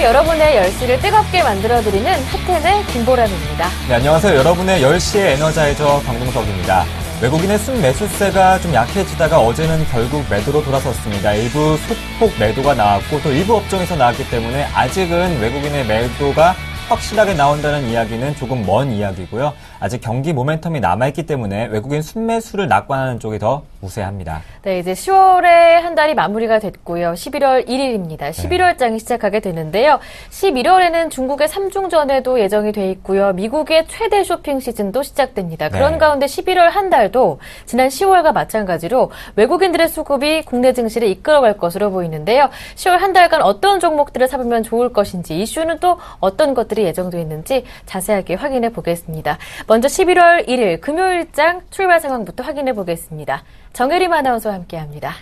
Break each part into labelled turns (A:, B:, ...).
A: 여러분의 10시를 뜨겁게 만들어드리는 핫텐의 김보람입니다.
B: 네, 안녕하세요. 여러분의 10시의 에너자이저 강동석입니다. 외국인의 순매수세가 좀 약해지다가 어제는 결국 매도로 돌아섰습니다. 일부 소폭 매도가 나왔고 또 일부 업종에서 나왔기 때문에 아직은 외국인의 매도가 확실하게 나온다는 이야기는 조금 먼 이야기고요. 아직 경기 모멘텀이 남아있기 때문에 외국인 순매수를 낙관하는 쪽이 더 우세합니다.
A: 네, 이제 10월의 한 달이 마무리가 됐고요. 11월 1일입니다. 11월장이 시작하게 되는데요. 11월에는 중국의 삼중전에도 예정이 돼 있고요. 미국의 최대 쇼핑 시즌도 시작됩니다. 그런 가운데 11월 한 달도 지난 10월과 마찬가지로 외국인들의 수급이 국내 증시를 이끌어갈 것으로 보이는데요. 10월 한 달간 어떤 종목들을 사보면 좋을 것인지, 이슈는 또 어떤 것들이 예정돼 있는지 자세하게 확인해 보겠습니다. 먼저 11월 1일 금요일장 출발 상황부터 확인해 보겠습니다. 정혜림 아나운서와 함께합니다.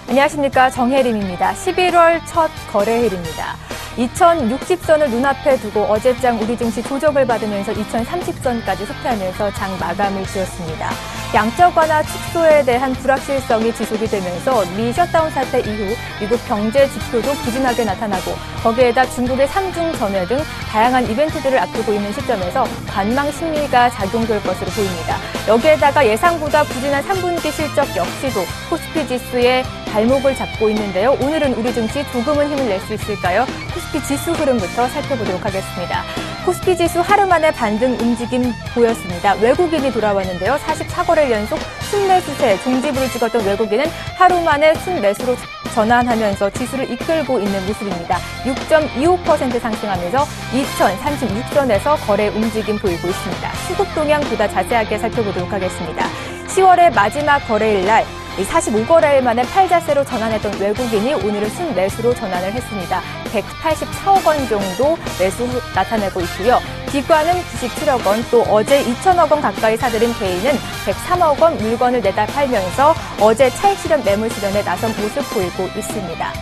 C: 안녕하십니까, 정혜림입니다. 11월 첫 거래일입니다. 2060선을 눈앞에 두고 어제장 우리 증시 조정을 받으면서 2030선까지 흡수하면서 장 마감을 지었습니다. 양적 완화 축소에 대한 불확실성이 지속이 되면서 미 셧다운 사태 이후 미국 경제 지표도 부진하게 나타나고 거기에다 중국의 삼중 전회 등 다양한 이벤트들을 앞두고 있는 시점에서 관망 심리가 작용될 것으로 보입니다. 여기에다가 예상보다 부진한 3분기 실적 역시도 코스피 지수의 발목을 잡고 있는데요. 오늘은 우리 증시 조금은 힘을 낼 수 있을까요? 코스피 지수 흐름부터 살펴보도록 하겠습니다. 코스피 지수 하루 만에 반등 움직임 보였습니다. 외국인이 돌아왔는데요. 44거래일 연속 순매수세 종지부를 찍었던 외국인은 하루 만에 순매수로 전환하면서 지수를 이끌고 있는 모습입니다. 6.25% 상승하면서 2036선에서 거래 움직임 보이고 있습니다. 수급 동향 보다 자세하게 살펴보도록 하겠습니다. 10월의 마지막 거래일 날 45거래일 만에 팔자세로 전환했던 외국인이 오늘은 순매수로 전환을 했습니다. 184억 원 정도 매수 나타내고 있고요. 기관은 97억 원, 또 어제 2천억 원 가까이 사들인 개인은 103억 원 물건을 내다 팔면서 어제 차익 실현 매물 실현에 나선 모습 보이고 있습니다.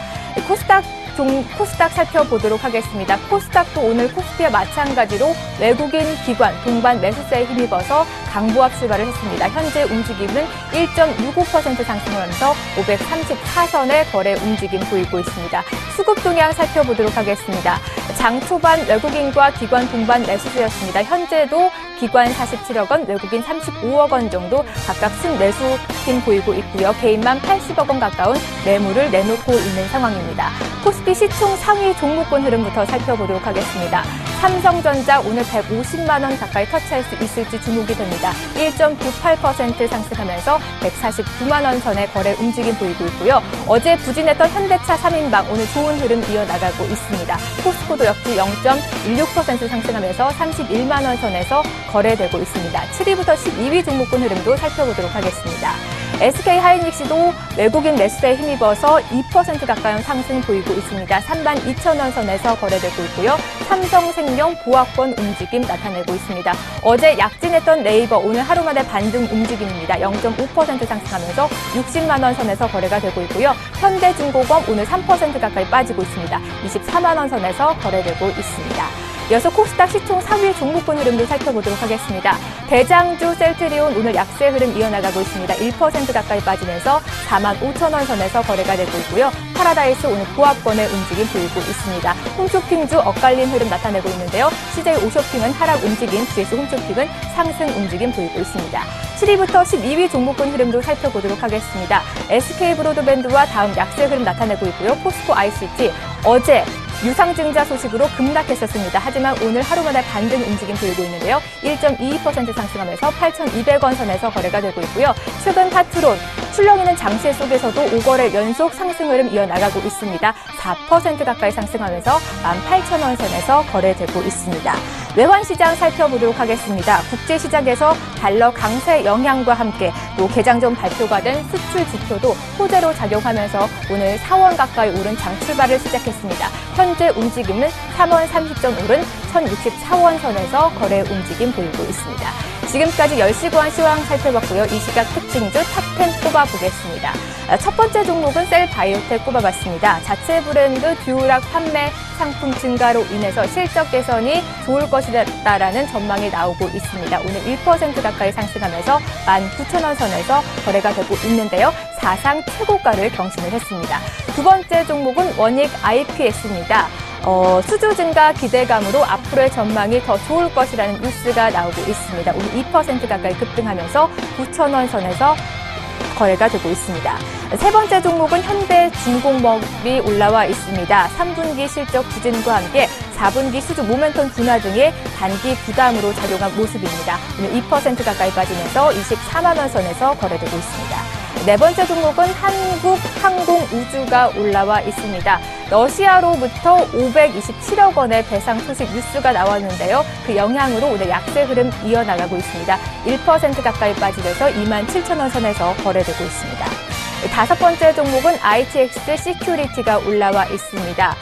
C: 코스닥 살펴보도록 하겠습니다. 코스닥도 오늘 코스피와 마찬가지로 외국인 기관 동반 매수세에 힘입어서 강보합 출발을 했습니다. 현재 움직임은 1.65% 상승하면서 534선의 거래 움직임 보이고 있습니다. 수급 동향 살펴보도록 하겠습니다. 장 초반 외국인과 기관 동반 매수세였습니다. 현재도 기관 47억 원, 외국인 35억 원 정도 각각 순매수 힘 보이고 있고요. 개인만 80억 원 가까운 매물을 내놓고 있는 상황입니다. 코스피 시총 상위 종목군 흐름부터 살펴보도록 하겠습니다. 삼성전자 오늘 150만 원 가까이 터치할 수 있을지 주목이 됩니다. 1.98% 상승하면서 149만 원 선의 거래 움직임 보이고 있고요. 어제 부진했던 현대차 3인방 오늘 좋은 흐름 이어나가고 있습니다. 포스코도 역시 0.16% 상승하면서 31만 원 선에서 거래되고 있습니다. 7위부터 12위 종목군 흐름도 살펴보도록 하겠습니다. SK하이닉스도 외국인 매수세에 힘입어서 2% 가까운 상승 보이고 있습니다. 32,000원 선에서 거래되고 있고요. 삼성생명 보합권 움직임 나타내고 있습니다. 어제 약진했던 네이버 오늘 하루 만에 반등 움직임입니다. 0.5% 상승하면서 60만 원 선에서 거래가 되고 있고요. 현대중공업 오늘 3% 가까이 빠지고 있습니다. 24만 원 선에서 거래되고 있습니다. 이어서 코스닥 시총 상위 종목군 흐름도 살펴보도록 하겠습니다. 대장주 셀트리온 오늘 약세 흐름 이어나가고 있습니다. 1% 가까이 빠지면서 45,000원 선에서 거래가 되고 있고요. 파라다이스 오늘 보합권의 움직임 보이고 있습니다. 홈쇼핑주 엇갈린 흐름 나타내고 있는데요. CJ 오쇼핑은 하락 움직임, GS 홈쇼핑은 상승 움직임 보이고 있습니다. 7위부터 12위 종목군 흐름도 살펴보도록 하겠습니다. SK브로드밴드와 다음 약세 흐름 나타내고 있고요. 포스코 ICT 어제 유상증자 소식으로 급락했었습니다. 하지만 오늘 하루 만에 반등 움직임 보이고 있는데요. 1.22% 상승하면서 8,200원 선에서 거래가 되고 있고요. 최근 파트론, 출렁이는 장세 속에서도 5거래 연속 상승 흐름 이어나가고 있습니다. 4% 가까이 상승하면서 18,000원 선에서 거래되고 있습니다. 외환시장 살펴보도록 하겠습니다. 국제시장에서 달러 강세 영향과 함께 또 개장 전 발표가 된 수출 지표도 호재로 작용하면서 오늘 4원 가까이 오른 장 출발을 시작했습니다. 현재 움직임은 3원 30전 오른 1,064원 선에서 거래 움직임 보이고 있습니다. 지금까지 10시 구한 시황 살펴봤고요. 이 시각 특징주 탑10 꼽아보겠습니다. 첫 번째 종목은 셀바이오텍 꼽아봤습니다. 자체 브랜드 듀오락 판매 상품 증가로 인해서 실적 개선이 좋을 것이다라는 전망이 나오고 있습니다. 오늘 1% 가까이 상승하면서 19,000원 선에서 거래가 되고 있는데요. 사상 최고가를 경신을 했습니다. 두 번째 종목은 원익 IPS입니다. 수주 증가 기대감으로 앞으로의 전망이 더 좋을 것이라는 뉴스가 나오고 있습니다. 오늘 2% 가까이 급등하면서 9,000원 선에서 거래가 되고 있습니다. 세 번째 종목은 현대중공업이 올라와 있습니다. 3분기 실적 부진과 함께 4분기 수주 모멘텀 둔화 등의 단기 부담으로 작용한 모습입니다. 오늘 2% 가까이 빠지면서 24만 원 선에서 거래되고 있습니다. 네 번째 종목은 한국항공우주가 올라와 있습니다. 러시아로부터 527억 원의 배상 소식 뉴스가 나왔는데요. 그 영향으로 오늘 약세 흐름 이어나가고 있습니다. 1% 가까이 빠지면서 27,000원 선에서 거래되고 있습니다. 다섯 번째 종목은 ITX 시큐리티가 올라와 있습니다.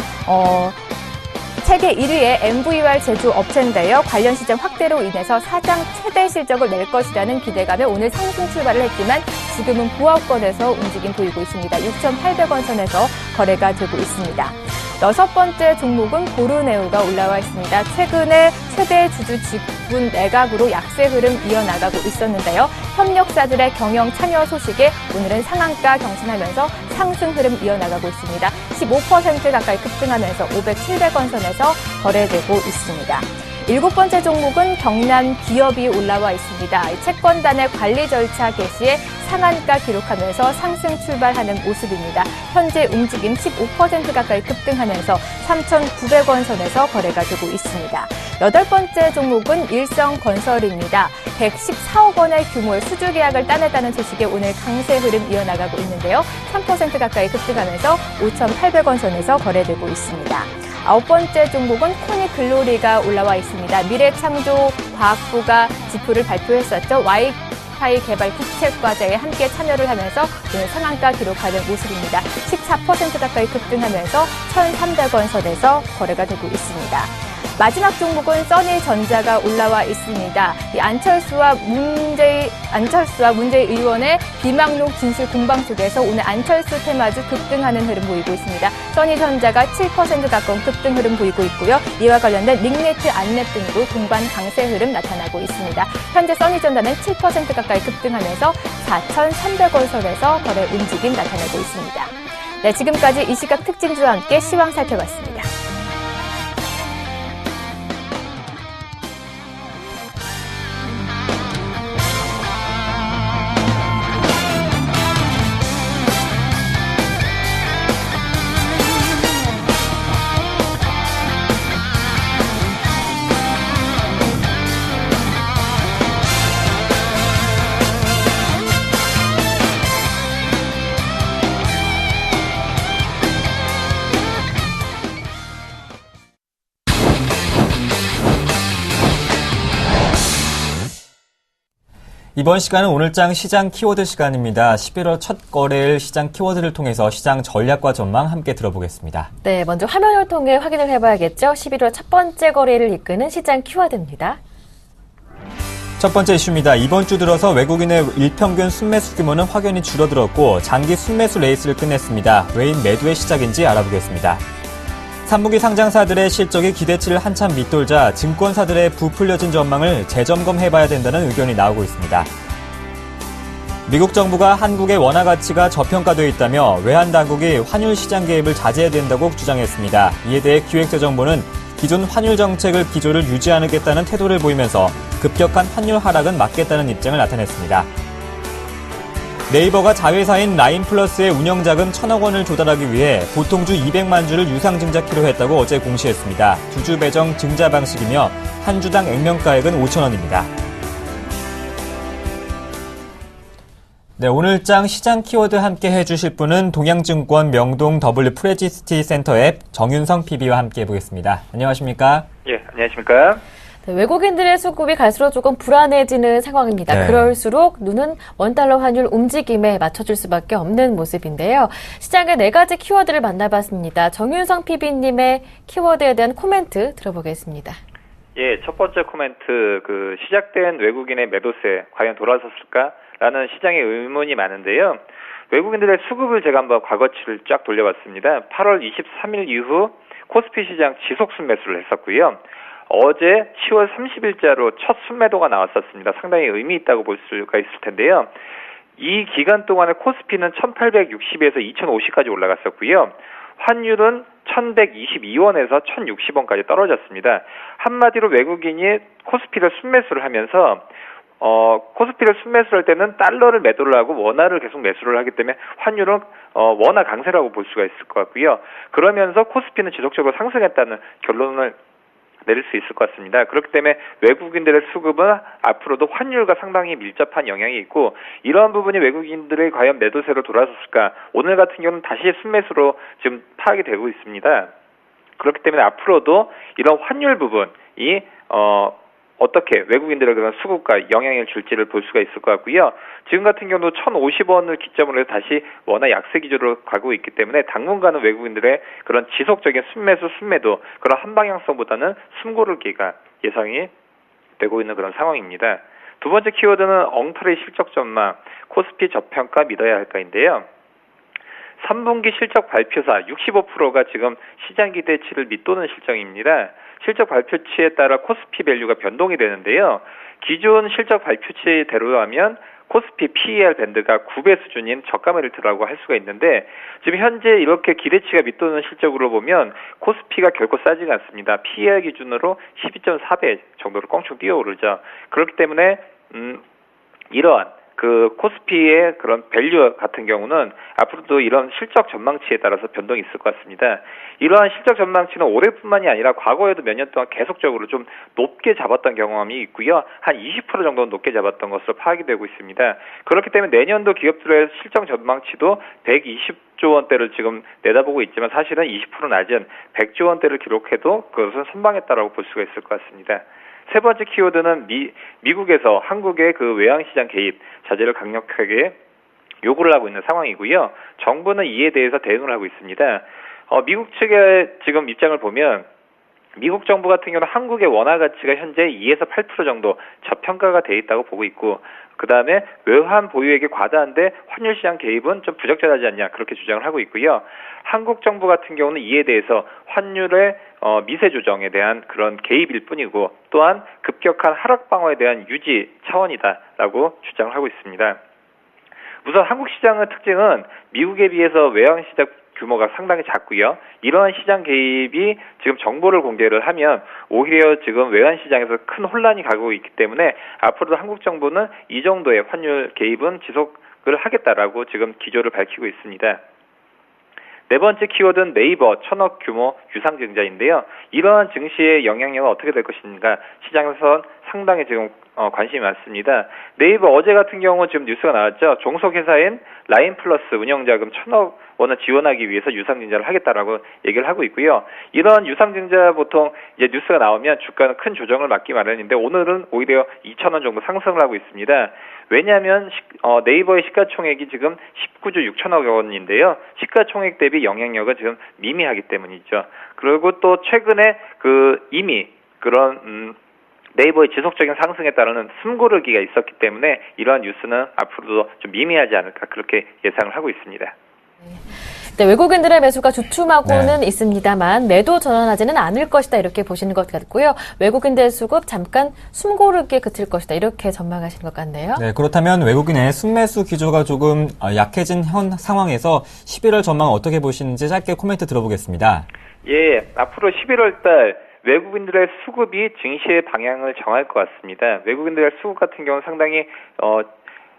C: 세계 1위의 MVR 제조 업체인데요. 관련 시장 확대로 인해서 사상 최대 실적을 낼 것이라는 기대감에 오늘 상승 출발을 했지만 지금은 보합권에서 움직임 보이고 있습니다. 6,800원 선에서 거래가 되고 있습니다. 여섯 번째 종목은 보르네오가 올라와 있습니다. 최근에 최대 주주 지분 매각으로 약세 흐름 이어나가고 있었는데요. 협력사들의 경영 참여 소식에 오늘은 상한가 경신하면서 상승 흐름 이어나가고 있습니다. 15% 가까이 급등하면서 500-700원 선에서 거래되고 있습니다. 일곱 번째 종목은 경남 기업이 올라와 있습니다. 채권단의 관리 절차 개시에 상한가 기록하면서 상승 출발하는 모습입니다. 현재 움직임 15% 가까이 급등하면서 3,900원 선에서 거래가 되고 있습니다. 여덟 번째 종목은 일성건설입니다. 114억 원의 규모의 수주 계약을 따냈다는 소식에 오늘 강세 흐름 이어나가고 있는데요. 3% 가까이 급등하면서 5,800원 선에서 거래되고 있습니다. 아홉 번째 종목은 코닉글로리가 올라와 있습니다. 미래창조과학부가 지표를 발표했었죠. 와이파이 개발 국책 과제에 함께 참여를 하면서 오늘 상한가 기록하는 모습입니다. 14% 가까이 급등하면서 1,300원 선에서 거래가 되고 있습니다. 마지막 종목은 써니전자가 올라와 있습니다. 안철수와 문재인 의원의 비망록 진실 공방 속에서 오늘 안철수 테마주 급등하는 흐름 보이고 있습니다. 써니전자가 7% 가까운 급등 흐름 보이고 있고요. 이와 관련된 링네트, 안랩 등으로 동반 강세 흐름 나타나고 있습니다. 현재 써니전자는 7% 가까이 급등하면서 4,300원 선에서 거래 움직임 나타내고 있습니다. 네, 지금까지 이 시각 특징주와 함께 시황 살펴봤습니다.
B: 이번 시간은 오늘장 시장 키워드 시간입니다. 11월 첫 거래일 시장 키워드를 통해서 시장 전략과 전망 함께 들어보겠습니다.
A: 네, 먼저 화면을 통해 확인을 해봐야겠죠. 11월 첫 번째 거래일을 이끄는 시장 키워드입니다.
B: 첫 번째 이슈입니다. 이번 주 들어서 외국인의 일평균 순매수 규모는 확연히 줄어들었고 장기 순매수 레이스를 끝냈습니다. 외인 매도의 시작인지 알아보겠습니다. 3분기 상장사들의 실적이 기대치를 한참 밑돌자 증권사들의 부풀려진 전망을 재점검해봐야 된다는 의견이 나오고 있습니다. 미국 정부가 한국의 원화 가치가 저평가되어 있다며 외환당국이 환율 시장 개입을 자제해야 된다고 주장했습니다. 이에 대해 기획재정부는 기존 환율 정책을 기조를 유지하겠다는 태도를 보이면서 급격한 환율 하락은 막겠다는 입장을 나타냈습니다. 네이버가 자회사인 라인플러스의 운영자금 1,000억 원을 조달하기 위해 보통주 200만 주를 유상증자키로 했다고 어제 공시했습니다. 두 주 배정 증자 방식이며 한 주당 액면가액은 5,000원입니다. 네, 오늘장 시장 키워드 함께 해주실 분은 동양증권 명동 W 프레지스티 센터 앱 정윤성 PB와 함께 해보겠습니다. 안녕하십니까?
D: 예, 안녕하십니까?
A: 네, 외국인들의 수급이 갈수록 조금 불안해지는 상황입니다.
B: 네.
A: 그럴수록 눈은 원달러 환율 움직임에 맞춰줄 수밖에 없는 모습인데요. 시장의 네 가지 키워드를 만나봤습니다. 정윤성 PB님의 키워드에 대한 코멘트 들어보겠습니다.
D: 예, 첫 번째 코멘트, 시작된 외국인의 매도세 과연 돌아섰을까라는 시장의 의문이 많은데요. 외국인들의 수급을 제가 한번 과거치를 쫙 돌려봤습니다. 8월 23일 이후 코스피 시장 지속 순매수를 했었고요. 어제 10월 30일자로 첫 순매도가 나왔었습니다. 상당히 의미 있다고 볼 수가 있을 텐데요. 이 기간 동안에 코스피는 1860에서 2050까지 올라갔었고요. 환율은 1122원에서 1060원까지 떨어졌습니다. 한마디로 외국인이 코스피를 순매수를 하면서 코스피를 순매수를 할 때는 달러를 매도를 하고 원화를 계속 매수를 하기 때문에 환율은 원화 강세라고 볼 수가 있을 것 같고요. 그러면서 코스피는 지속적으로 상승했다는 결론을 내릴 수 있을 것 같습니다. 그렇기 때문에 외국인들의 수급은 앞으로도 환율과 상당히 밀접한 영향이 있고 이러한 부분이 외국인들의 과연 매도세로 돌아섰을까? 오늘 같은 경우는 다시 순매수로 지금 파악이 되고 있습니다. 그렇기 때문에 앞으로도 이런 환율 부분이 어떻게 외국인들의 그런 수급과 영향을 줄지를 볼 수가 있을 것 같고요. 지금 같은 경우도 1,050원을 기점으로 해서 다시 원화 약세 기조로 가고 있기 때문에 당분간은 외국인들의 그런 지속적인 순매수, 순매도 그런 한 방향성보다는 숨고르기가 예상이 되고 있는 그런 상황입니다. 두 번째 키워드는 엉터리 실적 전망, 코스피 저평가 믿어야 할까인데요. 3분기 실적 발표사 65%가 지금 시장 기대치를 밑도는 실정입니다. 실적 발표치에 따라 코스피 밸류가 변동이 되는데요. 기존 실적 발표치대로라면 코스피 PER 밴드가 9배 수준인 저가 메리트라고 할 수가 있는데 지금 현재 이렇게 기대치가 밑도는 실적으로 보면 코스피가 결코 싸지가 않습니다. PER 기준으로 12.4배 정도로 껑충 뛰어오르죠. 그렇기 때문에 이러한 코스피의 그런 밸류 같은 경우는 앞으로도 이런 실적 전망치에 따라서 변동이 있을 것 같습니다. 이러한 실적 전망치는 올해뿐만이 아니라 과거에도 몇 년 동안 계속적으로 좀 높게 잡았던 경험이 있고요. 한 20% 정도는 높게 잡았던 것으로 파악이 되고 있습니다. 그렇기 때문에 내년도 기업들의 실적 전망치도 120조 원대를 지금 내다보고 있지만 사실은 20% 낮은 100조 원대를 기록해도 그것은 선방했다라고 볼 수가 있을 것 같습니다. 세 번째 키워드는 미국에서 한국의 외환시장 개입 자제를 강력하게 요구를 하고 있는 상황이고요. 정부는 이에 대해서 대응을 하고 있습니다. 미국 측의 지금 입장을 보면 미국 정부 같은 경우는 한국의 원화 가치가 현재 2에서 8% 정도 저평가가 돼 있다고 보고 있고 그 다음에 외환 보유액이 과다한데 환율 시장 개입은 좀 부적절하지 않냐 그렇게 주장을 하고 있고요. 한국 정부 같은 경우는 이에 대해서 환율의 미세 조정에 대한 그런 개입일 뿐이고 또한 급격한 하락 방어에 대한 유지 차원이다라고 주장을 하고 있습니다. 우선 한국 시장의 특징은 미국에 비해서 외환 시장 규모가 상당히 작고요. 이러한 시장 개입이 지금 정보를 공개를 하면 오히려 지금 외환 시장에서 큰 혼란이 가고 있기 때문에 앞으로도 한국 정부는 이 정도의 환율 개입은 지속을 하겠다라고 지금 기조를 밝히고 있습니다. 네 번째 키워드는 네이버 1,000억 규모 유상증자인데요. 이러한 증시의 영향력은 어떻게 될 것인가 시장에서 상당히 지금 관심이 많습니다. 네이버 어제 같은 경우 지금 뉴스가 나왔죠. 종속회사인 라인플러스 운영자금 1,000억 원을 지원하기 위해서 유상증자를 하겠다라고 얘기를 하고 있고요. 이런 유상증자 보통 이제 뉴스가 나오면 주가는 큰 조정을 맞기 마련인데 오늘은 오히려 2,000원 정도 상승을 하고 있습니다. 왜냐하면 네이버의 시가총액이 지금 19조 6천억 원인데요. 시가총액 대비 영향력은 지금 미미하기 때문이죠. 그리고 또 최근에 이미 그런 네이버의 지속적인 상승에 따르는 숨고르기가 있었기 때문에 이러한 뉴스는 앞으로도 좀 미미하지 않을까 그렇게 예상을 하고 있습니다.
A: 네, 외국인들의 매수가 주춤하고는 있습니다만 매도 전환하지는 않을 것이다 이렇게 보시는 것 같고요. 외국인들의 수급 잠깐 숨고르기에 그칠 것이다 이렇게 전망하시는 것 같네요.
B: 네, 그렇다면 외국인의 순매수 기조가 조금 약해진 현 상황에서 11월 전망 어떻게 보시는지 짧게 코멘트 들어보겠습니다.
D: 예, 앞으로 11월 달 외국인들의 수급이 증시의 방향을 정할 것 같습니다. 외국인들의 수급 같은 경우는 상당히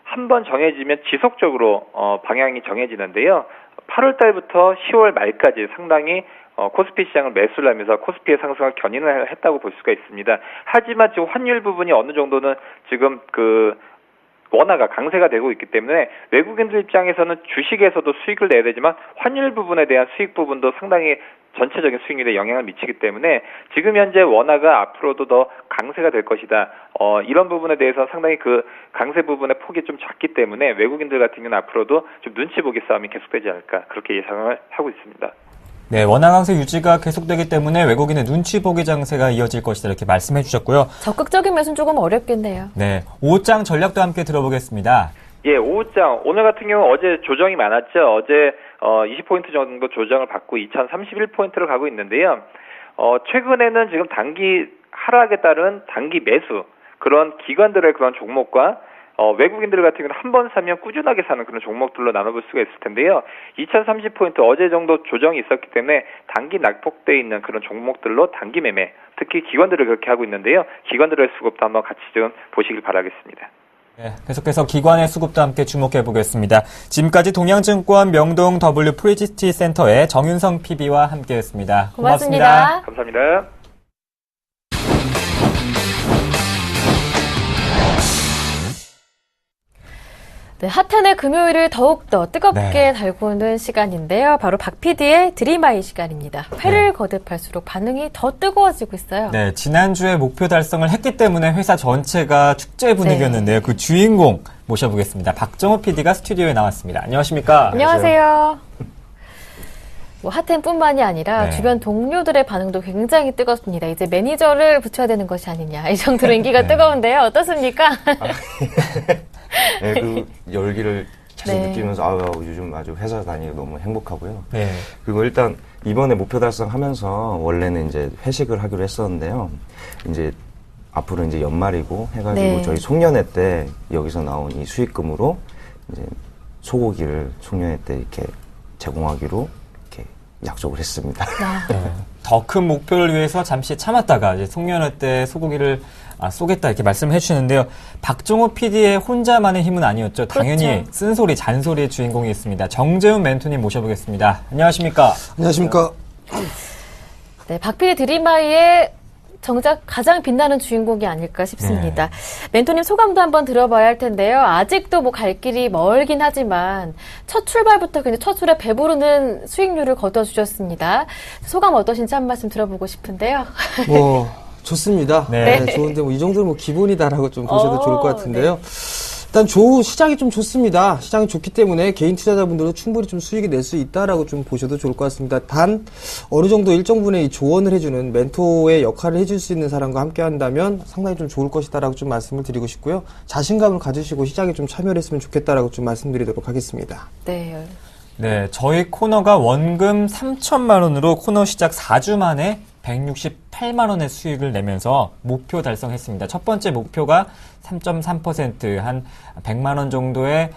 D: 한번 정해지면 지속적으로 방향이 정해지는데요. 8월 달부터 10월 말까지 상당히 코스피 시장을 매수를 하면서 코스피의 상승을 견인을 했다고 볼 수가 있습니다. 하지만 지금 환율 부분이 어느 정도는 지금 원화가 강세가 되고 있기 때문에 외국인들 입장에서는 주식에서도 수익을 내야 되지만 환율 부분에 대한 수익 부분도 상당히 전체적인 수익률에 영향을 미치기 때문에 지금 현재 원화가 앞으로도 더 강세가 될 것이다. 이런 부분에 대해서 상당히 강세 부분의 폭이 좀 작기 때문에 외국인들 같은 경우는 앞으로도 좀 눈치 보기 싸움이 계속되지 않을까 그렇게 예상을 하고 있습니다.
B: 네, 원화 강세 유지가 계속되기 때문에 외국인의 눈치 보기 장세가 이어질 것이다 이렇게 말씀해 주셨고요.
A: 적극적인 매수는 조금 어렵겠네요.
B: 네, 5장 전략도 함께 들어보겠습니다.
D: 예, 5장. 오늘 같은 경우 어제 조정이 많았죠. 어제 20포인트 정도 조정을 받고 2031포인트를 가고 있는데요. 최근에는 지금 단기 하락에 따른 단기 매수, 그런 기관들의 그런 종목과 외국인들 같은 경우는 한 번 사면 꾸준하게 사는 그런 종목들로 나눠볼 수가 있을 텐데요. 2030포인트 어제 정도 조정이 있었기 때문에 단기 낙폭돼 있는 그런 종목들로 단기 매매, 특히 기관들을 그렇게 하고 있는데요. 기관들의 수급도 한번 같이 좀 보시길 바라겠습니다.
B: 네, 계속해서 기관의 수급도 함께 주목해 보겠습니다. 지금까지 동양증권 명동 W 프리지티 센터의 정윤성 PB와 함께했습니다.
A: 고맙습니다.
D: 감사합니다.
A: 네, 핫한의 금요일을 더욱더 뜨겁게
B: 네.
A: 달구는 시간인데요. 바로 박 PD의 드림아이 시간입니다. 회를 거듭할수록 반응이 더 뜨거워지고 있어요.
B: 네, 지난주에 목표 달성을 했기 때문에 회사 전체가 축제 분위기였는데요. 그 주인공 모셔보겠습니다. 박정호 PD가 스튜디오에 나왔습니다. 안녕하십니까?
A: 안녕하세요. 뭐 핫텐뿐만이 아니라
B: 네.
A: 주변 동료들의 반응도 굉장히 뜨겁습니다. 이제 매니저를 붙여야 되는 것이 아니냐. 이 정도로 인기가
B: 네.
A: 뜨거운데요. 어떻습니까?
E: 네, 그 열기를 계속
A: 네.
E: 느끼면서 요즘 아주 회사 다니기 너무 행복하고요.
B: 네.
E: 그리고 일단 이번에 목표 달성하면서 원래는 이제 회식을 하기로 했었는데요. 이제 앞으로 이제 연말이고 해가지고
A: 네.
E: 저희 송년회 때 여기서 나온 이 수익금으로 이제 소고기를 송년회 때 이렇게 제공하기로 이렇게 약속을 했습니다.
B: 더 큰 목표를 위해서 잠시 참았다가 이제 송년회 때 소고기를 쏘겠다 이렇게 말씀을 해주시는데요. 박정호 PD의 혼자만의 힘은 아니었죠. 당연히
A: 그렇죠.
B: 쓴소리, 잔소리의 주인공이 있습니다. 정재훈 멘토님 모셔보겠습니다. 안녕하십니까?
F: 안녕하십니까.
A: 네, 박 PD 드림아이의 정작 가장 빛나는 주인공이 아닐까 싶습니다. 멘토님 소감도 한번 들어봐야 할 텐데요. 아직도 뭐 갈 길이 멀긴 하지만 첫 출발부터 그냥 첫 술에 배부르는 수익률을 거둬주셨습니다. 소감 어떠신지 한 말씀 들어보고 싶은데요.
F: 뭐 좋습니다.
B: 네.
F: 네, 좋은데 뭐 이 정도는 뭐 기본이다라고 좀 보셔도 좋을 것 같은데요.
A: 네.
F: 일단 시장이 좀 좋습니다. 시장이 좋기 때문에 개인 투자자분들도 충분히 좀 수익이 낼 수 있다라고 좀 보셔도 좋을 것 같습니다. 단 어느 정도 일정 분의 이 조언을 해주는 멘토의 역할을 해줄 수 있는 사람과 함께 한다면 상당히 좀 좋을 것이다라고 좀 말씀을 드리고 싶고요. 자신감을 가지시고 시장에 좀 참여를 했으면 좋겠다라고 좀 말씀드리도록 하겠습니다.
A: 네.
B: 네, 저희 코너가 원금 3천만 원으로 코너 시작 4주 만에 168만 원의 수익을 내면서 목표 달성했습니다. 첫 번째 목표가 3.3% 한 100만 원 정도의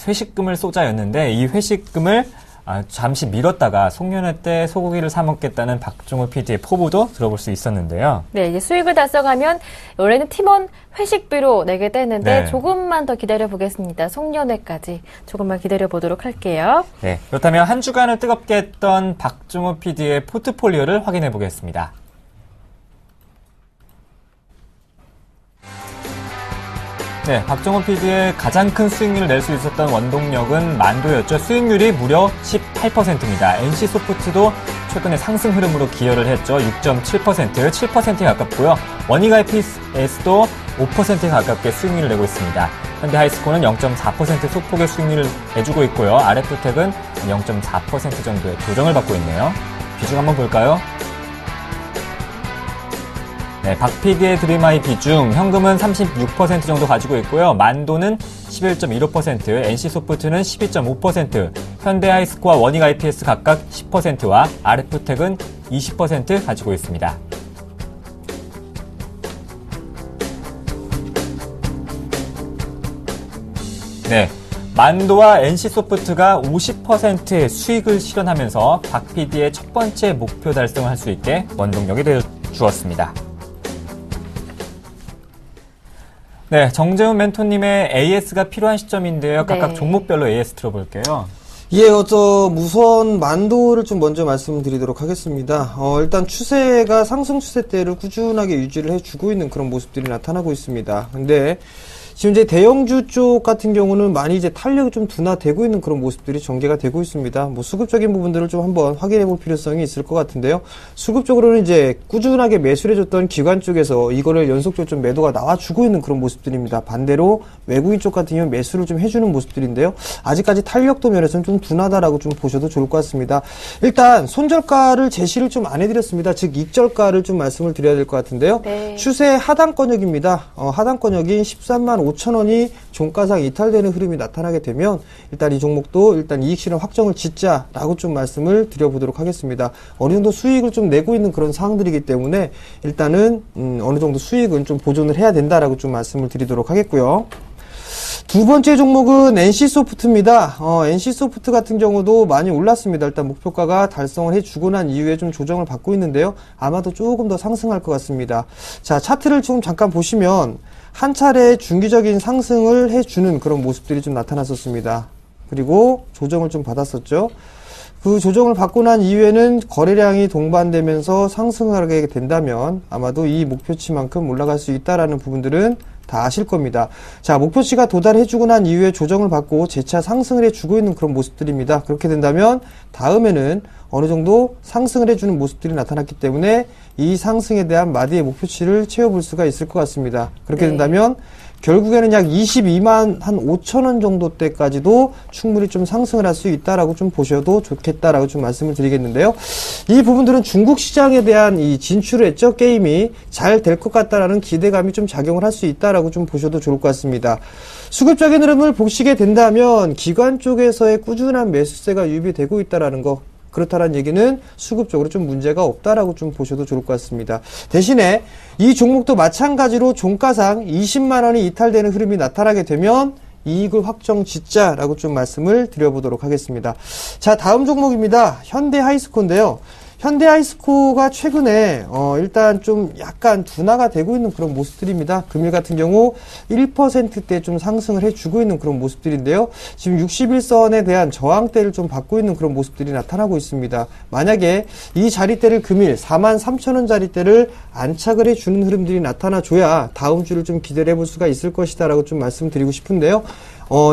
B: 회식금을 쏘자였는데 이 회식금을 잠시 미뤘다가 송년회 때 소고기를 사 먹겠다는 박종호 PD의 포부도 들어볼 수 있었는데요.
A: 네, 이제 수익을 달성하면 원래는 팀원 회식비로 내게 되는데
B: 네.
A: 조금만 더 기다려 보겠습니다. 송년회까지 조금만 기다려 보도록 할게요.
B: 네, 그렇다면 한 주간을 뜨겁게 했던 박종호 PD의 포트폴리오를 확인해 보겠습니다. 네, 박정호 PD의 가장 큰 수익률을 낼 수 있었던 원동력은 만도였죠. 수익률이 무려 18%입니다. NC소프트도 최근에 상승 흐름으로 기여를 했죠. 6.7%, 7%에 가깝고요. 원익IPS도 5%에 가깝게 수익률을 내고 있습니다. 현대하이스코는 0.4% 소폭의 수익률을 내주고 있고요. RF텍은 0.4% 정도의 조정을 받고 있네요. 비중 한번 볼까요? 네, 박 PD의 드림아이 비중, 현금은 36% 정도 가지고 있고요. 만도는 11.15%, NC소프트는 12.5%, 현대하이스코와 원익IPS 각각 10%와 RF텍은 20% 가지고 있습니다. 네, 만도와 NC소프트가 50%의 수익을 실현하면서 박 PD의 첫 번째 목표 달성을 할 수 있게 원동력이 되어 주었습니다. 네, 정재훈 멘토님의 AS가 필요한 시점인데요. 각각
A: 네.
B: 종목별로 AS 들어볼게요.
F: 예, 우선 만도를 좀 먼저 말씀드리도록 하겠습니다. 일단 추세가 상승 추세대를 꾸준하게 유지를 해주고 있는 그런 모습들이 나타나고 있습니다. 근데 지금 이제 대형주 쪽 같은 경우는 많이 이제 탄력이 좀 둔화되고 있는 그런 모습들이 전개가 되고 있습니다. 뭐 수급적인 부분들을 좀 한번 확인해 볼 필요성이 있을 것 같은데요. 수급적으로는 이제 꾸준하게 매수를 해줬던 기관 쪽에서 이거를 연속적으로 좀 매도가 나와주고 있는 그런 모습들입니다. 반대로 외국인 쪽 같은 경우는 매수를 좀 해주는 모습들인데요. 아직까지 탄력도 면에서는 좀 둔하다라고 좀 보셔도 좋을 것 같습니다. 일단 손절가를 제시를 좀 안 해드렸습니다. 즉 익절가를 좀 말씀을 드려야 될 것 같은데요.
A: 네.
F: 추세 하단권역입니다. 하단권역인 13만 5천 원이 종가상 이탈되는 흐름이 나타나게 되면 일단 이 종목도 일단 이익 실현 확정을 짓자라고 좀 말씀을 드려보도록 하겠습니다. 어느 정도 수익을 좀 내고 있는 그런 상황들이기 때문에 일단은 어느 정도 수익은 좀 보존을 해야 된다라고 좀 말씀을 드리도록 하겠고요. 두 번째 종목은 NC소프트입니다. NC소프트 같은 경우도 많이 올랐습니다. 일단 목표가가 달성을 해주고 난 이후에 좀 조정을 받고 있는데요. 아마도 조금 더 상승할 것 같습니다. 자, 차트를 좀 잠깐 보시면 한 차례 중기적인 상승을 해주는 그런 모습들이 좀 나타났었습니다. 그리고 조정을 좀 받았었죠. 그 조정을 받고 난 이후에는 거래량이 동반되면서 상승을 하게 된다면 아마도 이 목표치만큼 올라갈 수 있다라는 부분들은 다 아실 겁니다. 자, 목표치가 도달해주고 난 이후에 조정을 받고 재차 상승을 해주고 있는 그런 모습들입니다. 그렇게 된다면 다음에는 어느 정도 상승을 해주는 모습들이 나타났기 때문에 이 상승에 대한 마디의 목표치를 채워볼 수가 있을 것 같습니다. 그렇게 된다면 결국에는 약 22만 한 5천 원 정도 때까지도 충분히 좀 상승을 할 수 있다라고 좀 보셔도 좋겠다라고 좀 말씀을 드리겠는데요. 이 부분들은 중국 시장에 대한 이 진출을 했죠. 게임이 잘 될 것 같다라는 기대감이 좀 작용을 할 수 있다라고 좀 보셔도 좋을 것 같습니다. 수급적인 흐름을 보시게 된다면 기관 쪽에서의 꾸준한 매수세가 유입되고 있다라는 거. 그렇다는 얘기는 수급적으로 좀 문제가 없다라고 좀 보셔도 좋을 것 같습니다. 대신에 이 종목도 마찬가지로 종가상 20만 원이 이탈되는 흐름이 나타나게 되면 이익을 확정 짓자라고 좀 말씀을 드려보도록 하겠습니다. 자, 다음 종목입니다. 현대하이스코인데요. 현대하이스코가 최근에 일단 좀 약간 둔화가 되고 있는 그런 모습들입니다. 금일 같은 경우 1%대 좀 상승을 해주고 있는 그런 모습들인데요. 지금 61선에 대한 저항대를 좀 받고 있는 그런 모습들이 나타나고 있습니다. 만약에 이 자리대를 금일 43,000원 자리대를 안착을 해주는 흐름들이 나타나줘야 다음 주를 좀 기대를 해볼 수가 있을 것이다라고 좀 말씀드리고 싶은데요.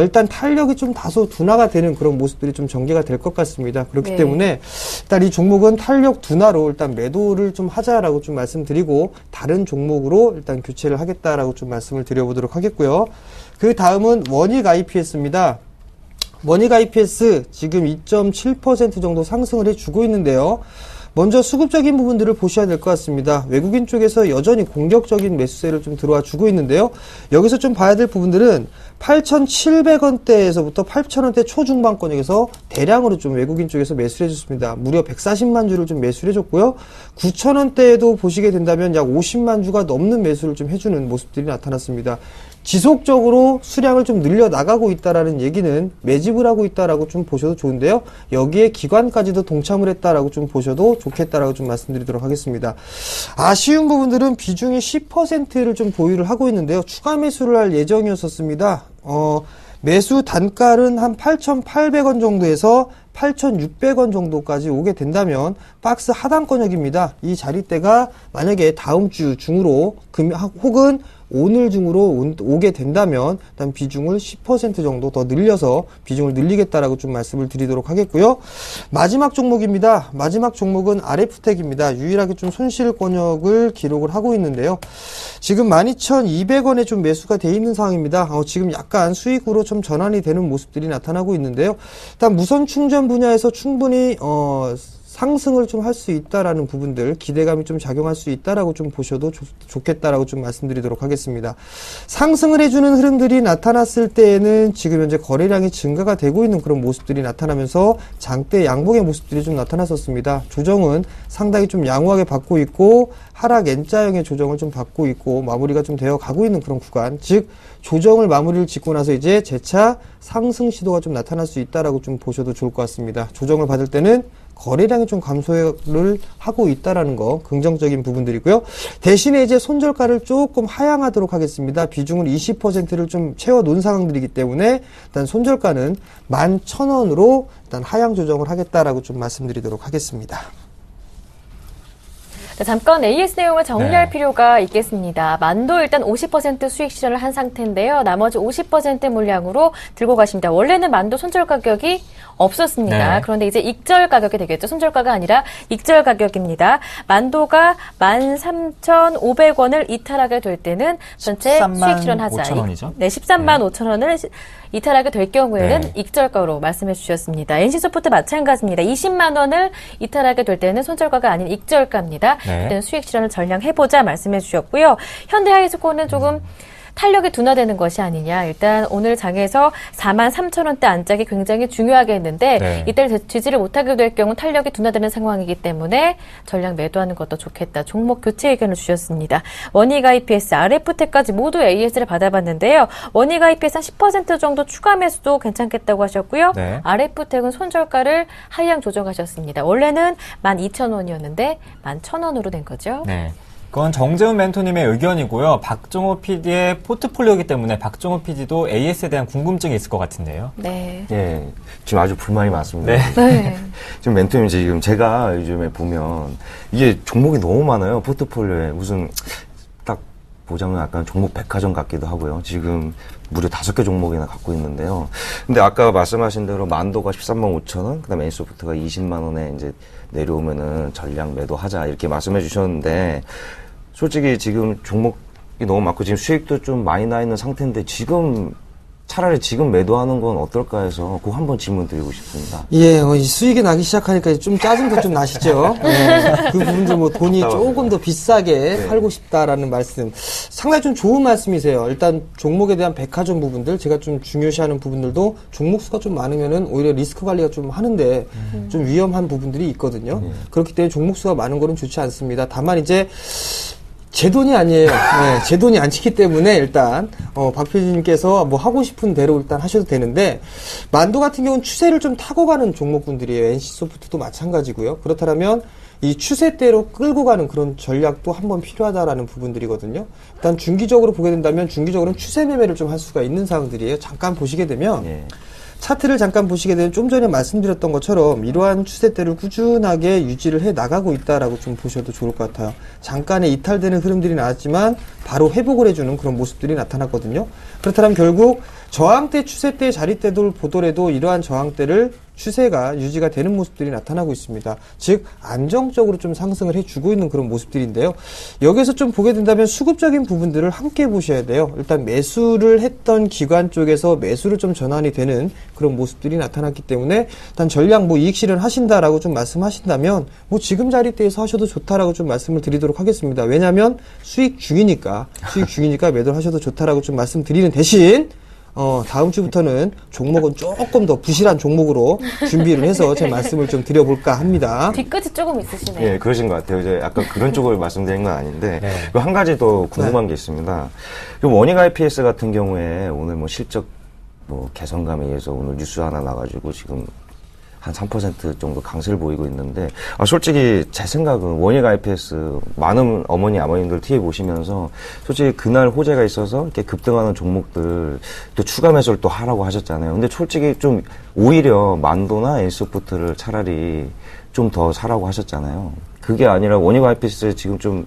F: 일단 탄력이 좀 다소 둔화가 되는 그런 모습들이 좀 전개가 될 것 같습니다. 그렇기 때문에 일단 이 종목은 탄력 둔화로 일단 매도를 좀 하자라고 좀 말씀드리고 다른 종목으로 일단 교체를 하겠다라고 좀 말씀을 드려보도록 하겠고요. 그 다음은 원익 IPS입니다. 원익 IPS 지금 2.7% 정도 상승을 해주고 있는데요. 먼저 수급적인 부분들을 보셔야 될 것 같습니다. 외국인 쪽에서 여전히 공격적인 매수세를 좀 들어와 주고 있는데요. 여기서 좀 봐야 될 부분들은 8,700원대에서부터 8,000원대 초중반권역에서 대량으로 좀 외국인 쪽에서 매수를 해줬습니다. 무려 140만 주를 좀 매수를 해줬고요. 9,000원대에도 보시게 된다면 약 50만 주가 넘는 매수를 좀 해주는 모습들이 나타났습니다. 지속적으로 수량을 좀 늘려나가고 있다라는 얘기는 매집을 하고 있다라고 좀 보셔도 좋은데요. 여기에 기관까지도 동참을 했다라고 좀 보셔도 좋겠다라고 좀 말씀드리도록 하겠습니다. 아쉬운 부분들은 비중이 10%를 좀 보유를 하고 있는데요. 추가 매수를 할 예정이었었습니다. 매수 단가는 한 8,800원 정도에서 8,600원 정도까지 오게 된다면 박스 하단권역입니다. 이 자리대가 만약에 다음 주 중으로 혹은 오늘 중으로 오게 된다면 일단 비중을 10% 정도 더 늘려서 비중을 늘리겠다라고 좀 말씀을 드리도록 하겠고요. 마지막 종목입니다. 마지막 종목은 RF텍입니다. 유일하게 좀 손실권역을 기록을 하고 있는데요. 지금 12,200원에 좀 매수가 돼 있는 상황입니다. 지금 약간 수익으로 좀 전환이 되는 모습들이 나타나고 있는데요. 일단 무선 충전 분야에서 충분히 상승을 좀 할 수 있다라는 부분들, 기대감이 좀 작용할 수 있다라고 좀 보셔도 좋겠다라고 좀 말씀드리도록 하겠습니다. 상승을 해주는 흐름들이 나타났을 때에는 지금 현재 거래량이 증가가 되고 있는 그런 모습들이 나타나면서 장대 양봉의 모습들이 좀 나타났었습니다. 조정은 상당히 좀 양호하게 받고 있고 하락 N자형의 조정을 좀 받고 있고 마무리가 좀 되어 가고 있는 그런 구간, 즉 조정을 마무리를 짓고 나서 이제 재차 상승 시도가 좀 나타날 수 있다라고 좀 보셔도 좋을 것 같습니다. 조정을 받을 때는 거래량이 좀 감소를 하고 있다라는 거 긍정적인 부분들이고요. 대신에 이제 손절가를 조금 하향하도록 하겠습니다. 비중을 20%를 좀 채워 놓은 상황들이기 때문에 일단 손절가는 11,000원으로 일단 하향 조정을 하겠다라고 좀 말씀드리도록 하겠습니다.
A: 자, 잠깐 AS 내용을 정리할
B: 네.
A: 필요가 있겠습니다. 만도 일단 50% 수익 실현을 한 상태인데요. 나머지 50% 물량으로 들고 가십니다. 원래는 만도 손절 가격이 없었습니다.
B: 네.
A: 그런데 이제 익절 가격이 되겠죠. 손절가가 아니라 익절 가격입니다. 만도가 13,500원을 이탈하게 될 때는 전체
B: 13만
A: 수익 실현하자.
B: 5천 원이죠?
A: 네, 13만 5천 원을 이탈하게 될 경우에는
B: 네.
A: 익절가로 말씀해 주셨습니다. NC소프트 마찬가지입니다. 20만 원을 이탈하게 될 때는 손절가가 아닌 익절가입니다.
B: 네.
A: 그때는 수익 실현을 전량해보자 말씀해 주셨고요. 현대하이스코어는 조금 탄력이 둔화되는 것이 아니냐. 일단 오늘 장에서 4만 3천 원대 안짝이 굉장히 중요하게 했는데
B: 네.
A: 이때를 지지를 못하게 될 경우 탄력이 둔화되는 상황이기 때문에 전량 매도하는 것도 좋겠다. 종목 교체 의견을 주셨습니다. 원익 IPS, RF텍까지 모두 AS를 받아봤는데요. 원익 IPS 한 10% 정도 추가 매수도 괜찮겠다고 하셨고요.
B: 네.
A: RF텍은 손절가를 하향 조정하셨습니다. 원래는 12,000원이었는데 11,000원으로 된 거죠.
B: 네. 그건 정재훈 멘토님의 의견이고요. 박종호 PD의 포트폴리오이기 때문에 박종호 PD도 AS에 대한 궁금증이 있을 것 같은데요.
A: 네.
E: 예, 지금 아주 불만이 많습니다.
B: 네.
A: 네.
E: 지금 멘토님 지금 제가 요즘에 보면 이게 종목이 너무 많아요. 포트폴리오에 무슨 딱 보자면 약간 종목 백화점 같기도 하고요. 지금 무려 5개 종목이나 갖고 있는데요. 근데 아까 말씀하신 대로 만도가 13만 5천 원, 그다음에 NC소프트가 20만 원에 이제 내려오면은 전량 매도하자 이렇게 말씀해 주셨는데 솔직히 지금 종목이 너무 많고 지금 수익도 좀 많이 나 있는 상태인데 지금 차라리 지금 매도하는 건 어떨까 해서 그거 한번 질문 드리고 싶습니다.
F: 예, 이 수익이 나기 시작하니까 좀 짜증도 좀 나시죠? 예, 그 부분들 뭐 돈이 조금 더 비싸게 팔고 싶다라는 말씀. 상당히 좀 좋은 말씀이세요. 일단 종목에 대한 백화점 부분들, 제가 좀 중요시하는 부분들도 종목 수가 좀 많으면은 오히려 리스크 관리가 좀 하는데 좀 위험한 부분들이 있거든요. 그렇기 때문에 종목 수가 많은 거는 좋지 않습니다. 다만 이제 제 돈이 아니에요. 네, 제 돈이 아니기 때문에 일단 박 PD님께서 뭐 하고 싶은 대로 일단 하셔도 되는데 만도 같은 경우는 추세를 좀 타고 가는 종목분들이에요. NC소프트도 마찬가지고요. 그렇다면 이 추세대로 끌고 가는 그런 전략도 한번 필요하다라는 부분들이거든요. 일단 중기적으로 보게 된다면 중기적으로는 추세 매매를 좀 할 수가 있는 상황들이에요. 잠깐 보시게 되면
E: 예.
F: 차트를 잠깐 보시게 되면 좀 전에 말씀드렸던 것처럼 이러한 추세대를 꾸준하게 유지를 해 나가고 있다라고 좀 보셔도 좋을 것 같아요. 잠깐의 이탈되는 흐름들이 나왔지만 바로 회복을 해주는 그런 모습들이 나타났거든요. 그렇다면 결국 저항대, 추세대, 자리대를 보더라도 이러한 저항대를 추세가 유지가 되는 모습들이 나타나고 있습니다. 즉 안정적으로 좀 상승을 해주고 있는 그런 모습들인데요. 여기서 좀 보게 된다면 수급적인 부분들을 함께 보셔야 돼요. 일단 매수를 했던 기관 쪽에서 매수를 좀 전환이 되는 그런 모습들이 나타났기 때문에 일단 전량 뭐 이익 실현 하신다라고 좀 말씀하신다면 뭐 지금 자리대에서 하셔도 좋다라고 좀 말씀을 드리도록 하겠습니다. 왜냐하면 수익 중이니까 매도를 하셔도 좋다라고 좀 말씀드리는 대신 다음 주부터는 종목은 조금 더 부실한 종목으로 준비를 해서 제 말씀을 좀 드려볼까 합니다.
A: 뒤끝이 조금 있으시네요.
E: 예, 그러신 것 같아요. 이제 약간 그런 쪽을 말씀드린 건 아닌데, 한 가지 더 궁금한 게 있습니다. 원익 IPS 같은 경우에 오늘 뭐 실적 뭐 개선감에 의해서 오늘 뉴스 하나 나가지고 지금 한 3% 정도 강세를 보이고 있는데, 솔직히 제 생각은 원익 IPS 많은 어머니 아버님들 TV 보시면서 솔직히 그날 호재가 있어서 이렇게 급등하는 종목들 또 추가 매수를 또 하라고 하셨잖아요. 근데 솔직히 좀 오히려 만도나 NC소프트를 차라리 좀 더 사라고 하셨잖아요. 그게 아니라 원익 IPS 지금 좀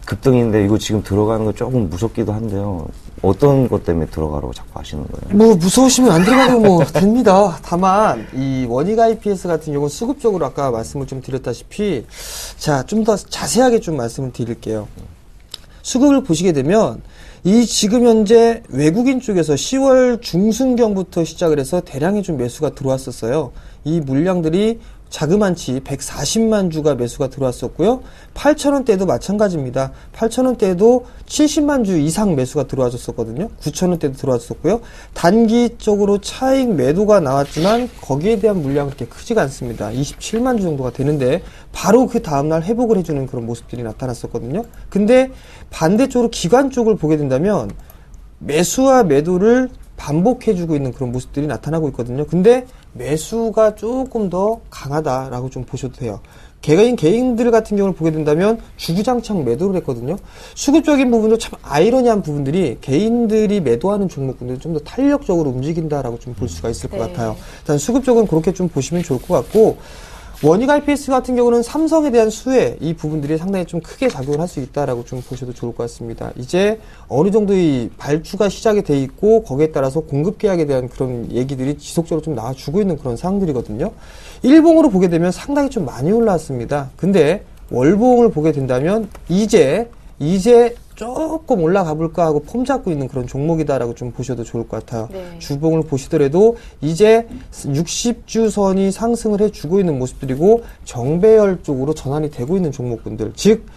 E: 급등인데 이거 지금 들어가는 거 조금 무섭기도 한데요. 어떤 것 때문에 들어가라고 자꾸 하시는 거예요?
F: 뭐 무서우시면 안 들어가도 뭐 됩니다. 다만 이 원익 IPS 같은 경우는 수급적으로 아까 말씀을 좀 드렸다시피 자, 좀 더 자세하게 좀 말씀을 드릴게요. 수급을 보시게 되면 이 지금 현재 외국인 쪽에서 10월 중순경부터 시작을 해서 대량의 좀 매수가 들어왔었어요. 이 물량들이 자그만치 140만 주가 매수가 들어왔었고요. 8,000원대도 마찬가지입니다. 8,000원대도 70만 주 이상 매수가 들어와줬었거든요. 9,000원대도 들어왔었고요. 단기적으로 차익 매도가 나왔지만 거기에 대한 물량은 그렇게 크지가 않습니다. 27만 주 정도가 되는데 바로 그 다음날 회복을 해주는 그런 모습들이 나타났었거든요. 근데 반대쪽으로 기관 쪽을 보게 된다면 매수와 매도를 반복해주고 있는 그런 모습들이 나타나고 있거든요. 근데 매수가 조금 더 강하다라고 좀 보셔도 돼요. 개인들 같은 경우를 보게 된다면 주구장창 매도를 했거든요. 수급적인 부분도 참 아이러니한 부분들이 개인들이 매도하는 종목군들은 좀 더 탄력적으로 움직인다라고 좀 볼 수가 있을 것 같아요. 일단 수급적으로는 그렇게 좀 보시면 좋을 것 같고 원익 IPS 같은 경우는 삼성에 대한 수혜, 이 부분들이 상당히 좀 크게 작용을 할 수 있다라고 좀 보셔도 좋을 것 같습니다. 이제 어느 정도 이 발주가 시작이 돼 있고 거기에 따라서 공급 계약에 대한 그런 얘기들이 지속적으로 좀 나와주고 있는 그런 상황들이거든요. 일봉으로 보게 되면 상당히 좀 많이 올라왔습니다. 근데 월봉을 보게 된다면 이제 조금 올라가 볼까 하고 폼 잡고 있는 그런 종목이다라고 좀 보셔도 좋을 것 같아요.
A: 네.
F: 주봉을 보시더라도 이제 60주선이 상승을 해주고 있는 모습들이고 정배열 쪽으로 전환이 되고 있는 종목군들, 즉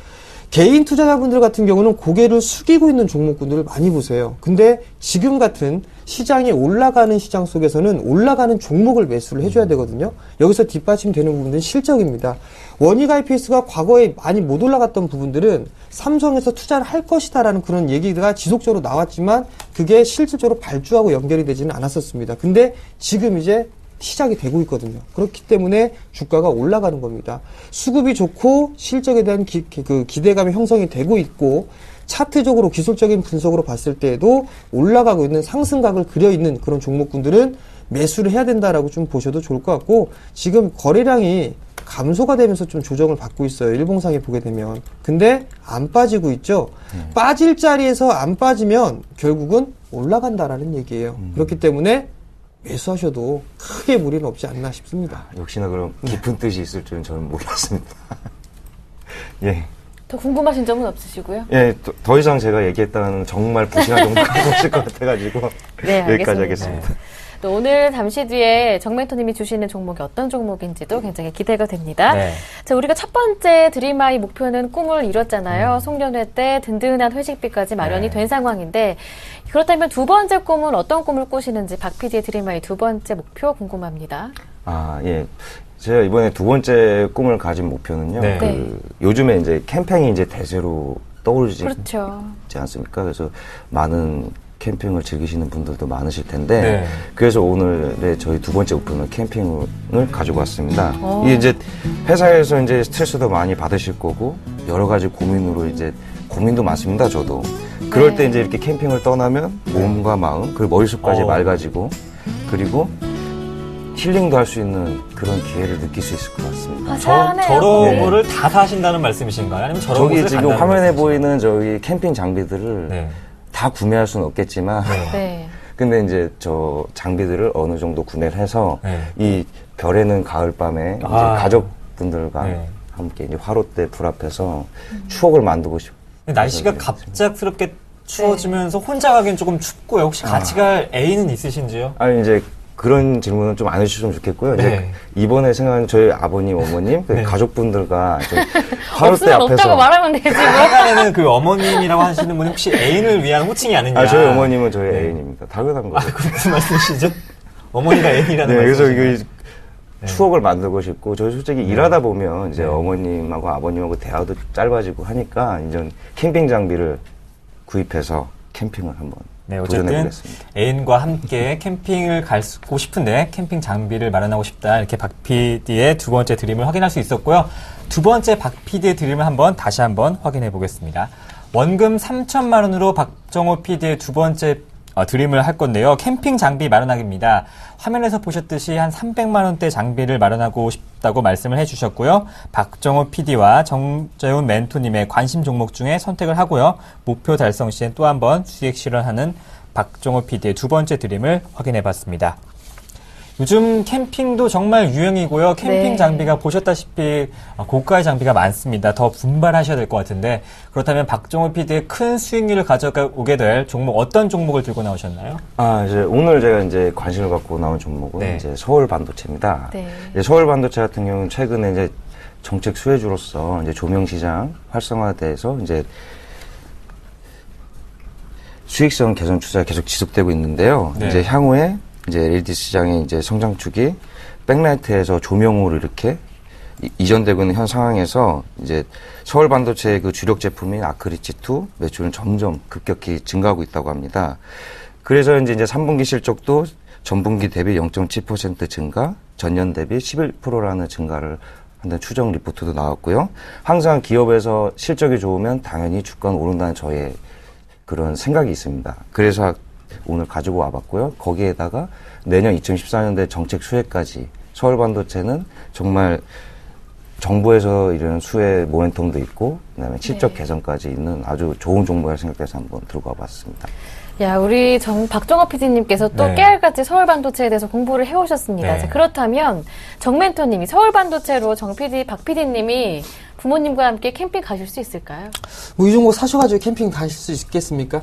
F: 개인 투자자분들 같은 경우는 고개를 숙이고 있는 종목군들을 많이 보세요. 근데 지금 같은 시장이 올라가는 시장 속에서는 올라가는 종목을 매수를 해줘야 되거든요. 여기서 뒷받침되는 부분들은 실적입니다. 원익 IPS가 과거에 많이 못 올라갔던 부분들은 삼성에서 투자를 할 것이다라는 그런 얘기가 지속적으로 나왔지만 그게 실질적으로 발주하고 연결이 되지는 않았었습니다. 근데 지금 이제 시작이 되고 있거든요. 그렇기 때문에 주가가 올라가는 겁니다. 수급이 좋고 실적에 대한 기대감이 형성이 되고 있고 차트적으로 기술적인 분석으로 봤을 때에도 올라가고 있는 상승각을 그려 있는 그런 종목군들은 매수를 해야 된다라고 좀 보셔도 좋을 것 같고, 지금 거래량이 감소가 되면서 좀 조정을 받고 있어요. 일봉상에 보게 되면. 근데 안 빠지고 있죠. 빠질 자리에서 안 빠지면 결국은 올라간다라는 얘기예요. 그렇기 때문에 매수하셔도 크게 무리는 없지 않나 싶습니다.
E: 역시나 그럼 깊은 뜻이 있을 줄은 저는 몰랐습니다. 예.
A: 더 궁금하신 점은 없으시고요?
E: 예, 더 이상 제가 얘기했다는 정말 부실한 정보가 없을 것 같아가지고
A: 네,
E: 여기까지
A: 알겠습니다.
E: 하겠습니다.
A: 또 오늘 잠시 뒤에 정멘토님이 주시는 종목이 어떤 종목인지도 굉장히 기대가 됩니다.
B: 네.
A: 자, 우리가 첫 번째 드림아이 목표는 꿈을 이뤘잖아요. 송년회 때 든든한 회식비까지 마련이
B: 네.
A: 된 상황인데, 그렇다면 두 번째 꿈은 어떤 꿈을 꾸시는지 박 PD의 드림아이 두 번째 목표 궁금합니다.
E: 아, 예. 제가 이번에 두 번째 꿈을 가진 목표는요.
B: 네.
A: 네.
E: 요즘에 이제 캠핑이 이제 대세로 떠오르지
A: 그렇죠.
E: 않습니까? 그래서 많은 캠핑을 즐기시는 분들도 많으실 텐데,
B: 네.
E: 그래서 오늘의 저희 두 번째 목표는 캠핑을 가지고 왔습니다. 이게 이제 회사에서 이제 스트레스도 많이 받으실 거고, 여러 가지 고민으로 이제 고민도 많습니다, 저도. 그럴
A: 네.
E: 때 이제 이렇게 캠핑을 떠나면 몸과 마음, 그리고 머릿속까지 맑아지고, 그리고 힐링도 할 수 있는 그런 기회를 느낄 수 있을 것 같습니다.
A: 화사하네요.
B: 저런
E: 네.
B: 거를 다 사신다는 말씀이신가요? 아니면 저런
E: 저기
B: 곳을
E: 지금
B: 간다는
E: 화면에
B: 말씀이신가요?
E: 보이는 저희 캠핑 장비들을
B: 네.
E: 다 구매할 수는 없겠지만,
A: 네.
E: 근데 이제 저 장비들을 어느 정도 구매를 해서
B: 네.
E: 이 별에는 가을밤에 이제
B: 아.
E: 가족분들과
B: 네.
E: 함께 이제 화롯대 불 앞에서 추억을 만들고 싶어요.
B: 날씨가 갑작스럽게 추워지면서 혼자 가기엔 조금 춥고요. 혹시 같이 갈 애인은 있으신지요?
E: 아니 이제 그런 질문은 좀 안 해주셨으면 좋겠고요.
B: 네.
E: 이제 이번에 생각하는 저희 아버님, 어머님, 그
B: 네.
E: 가족분들과 좀 화롯대
A: 없으면
E: 앞에서
A: 없다고 말하면 되지 뭐.
B: 약간에는 그 어머님이라고 하시는 분이 혹시 애인을 위한 호칭이 아니냐?
E: 저희 어머님은 저희
B: 네.
E: 애인입니다. 당연한 거죠.
B: 그 무슨 말씀이시죠? 어머니가 애인이라는
E: 네, 그래서
B: 말씀이시죠?
E: 이거 추억을 만들고 싶고, 저희 솔직히 일하다 보면 이제
B: 네.
E: 어머님하고 아버님하고 대화도 짧아지고 하니까 이제 캠핑 장비를 구입해서 캠핑을 한번
B: 네,
E: 도전해
B: 어쨌든
E: 보겠습니다.
B: 애인과 함께 캠핑을 가고 싶은데 캠핑 장비를 마련하고 싶다. 이렇게 박 PD의 두 번째 드림을 확인할 수 있었고요. 두 번째 박 PD의 드림을 다시 한번 확인해 보겠습니다. 원금 3천만 원으로 박정호 PD의 두 번째 드림을 할 건데요. 캠핑 장비 마련하기입니다. 화면에서 보셨듯이 한 300만 원대 장비를 마련하고 싶다고 말씀을 해주셨고요. 박정호 PD와 정재훈 멘토님의 관심 종목 중에 선택을 하고요. 목표 달성 시엔 또 한 번 수익 실현하는 박정호 PD의 두 번째 드림을 확인해 봤습니다. 요즘 캠핑도 정말 유행이고요. 캠핑
A: 네.
B: 장비가 보셨다시피 고가의 장비가 많습니다. 더 분발하셔야 될 것 같은데, 그렇다면 박정호 PD의 큰 수익률을 가져오게 될 종목, 어떤 종목을 들고 나오셨나요?
E: 이제 오늘 제가 이제 관심을 갖고 나온 종목은
B: 네.
E: 이제 서울 반도체입니다.
A: 네.
E: 이제 서울 반도체 같은 경우는 최근에 이제 정책 수혜주로서 이제 조명 시장 활성화돼서 이제 수익성 개선 추세가 계속 지속되고 있는데요.
B: 네.
E: 이제 향후에 이제 LED 시장의 이제 성장축이 백라이트에서 조명으로 이렇게 이전되고 있는 현 상황에서 이제 서울 반도체의 그 주력 제품인 아크리치2 매출은 점점 급격히 증가하고 있다고 합니다. 그래서 이제 3분기 실적도 전분기 대비 0.7% 증가, 전년 대비 11%라는 증가를 한다는 추정 리포트도 나왔고요. 항상 기업에서 실적이 좋으면 당연히 주가는 오른다는 저의 그런 생각이 있습니다. 그래서 오늘 가지고 와봤고요. 거기에다가 내년 2014년대 정책 수혜까지 서울반도체는 정말 정부에서 이런 수혜 모멘텀도 있고 그다음에 실적 개선까지 있는 아주 좋은 종목이라 생각돼서 한번 들고 와봤습니다.
A: 야, 우리 박정호 PD님께서 또
B: 네.
A: 깨알같이 서울반도체에 대해서 공부를 해오셨습니다.
B: 네.
A: 자, 그렇다면 정멘토님이 서울반도체로 박 PD님이 부모님과 함께 캠핑 가실 수 있을까요?
F: 뭐 이 종목 사셔가지고 캠핑 가실 수 있겠습니까?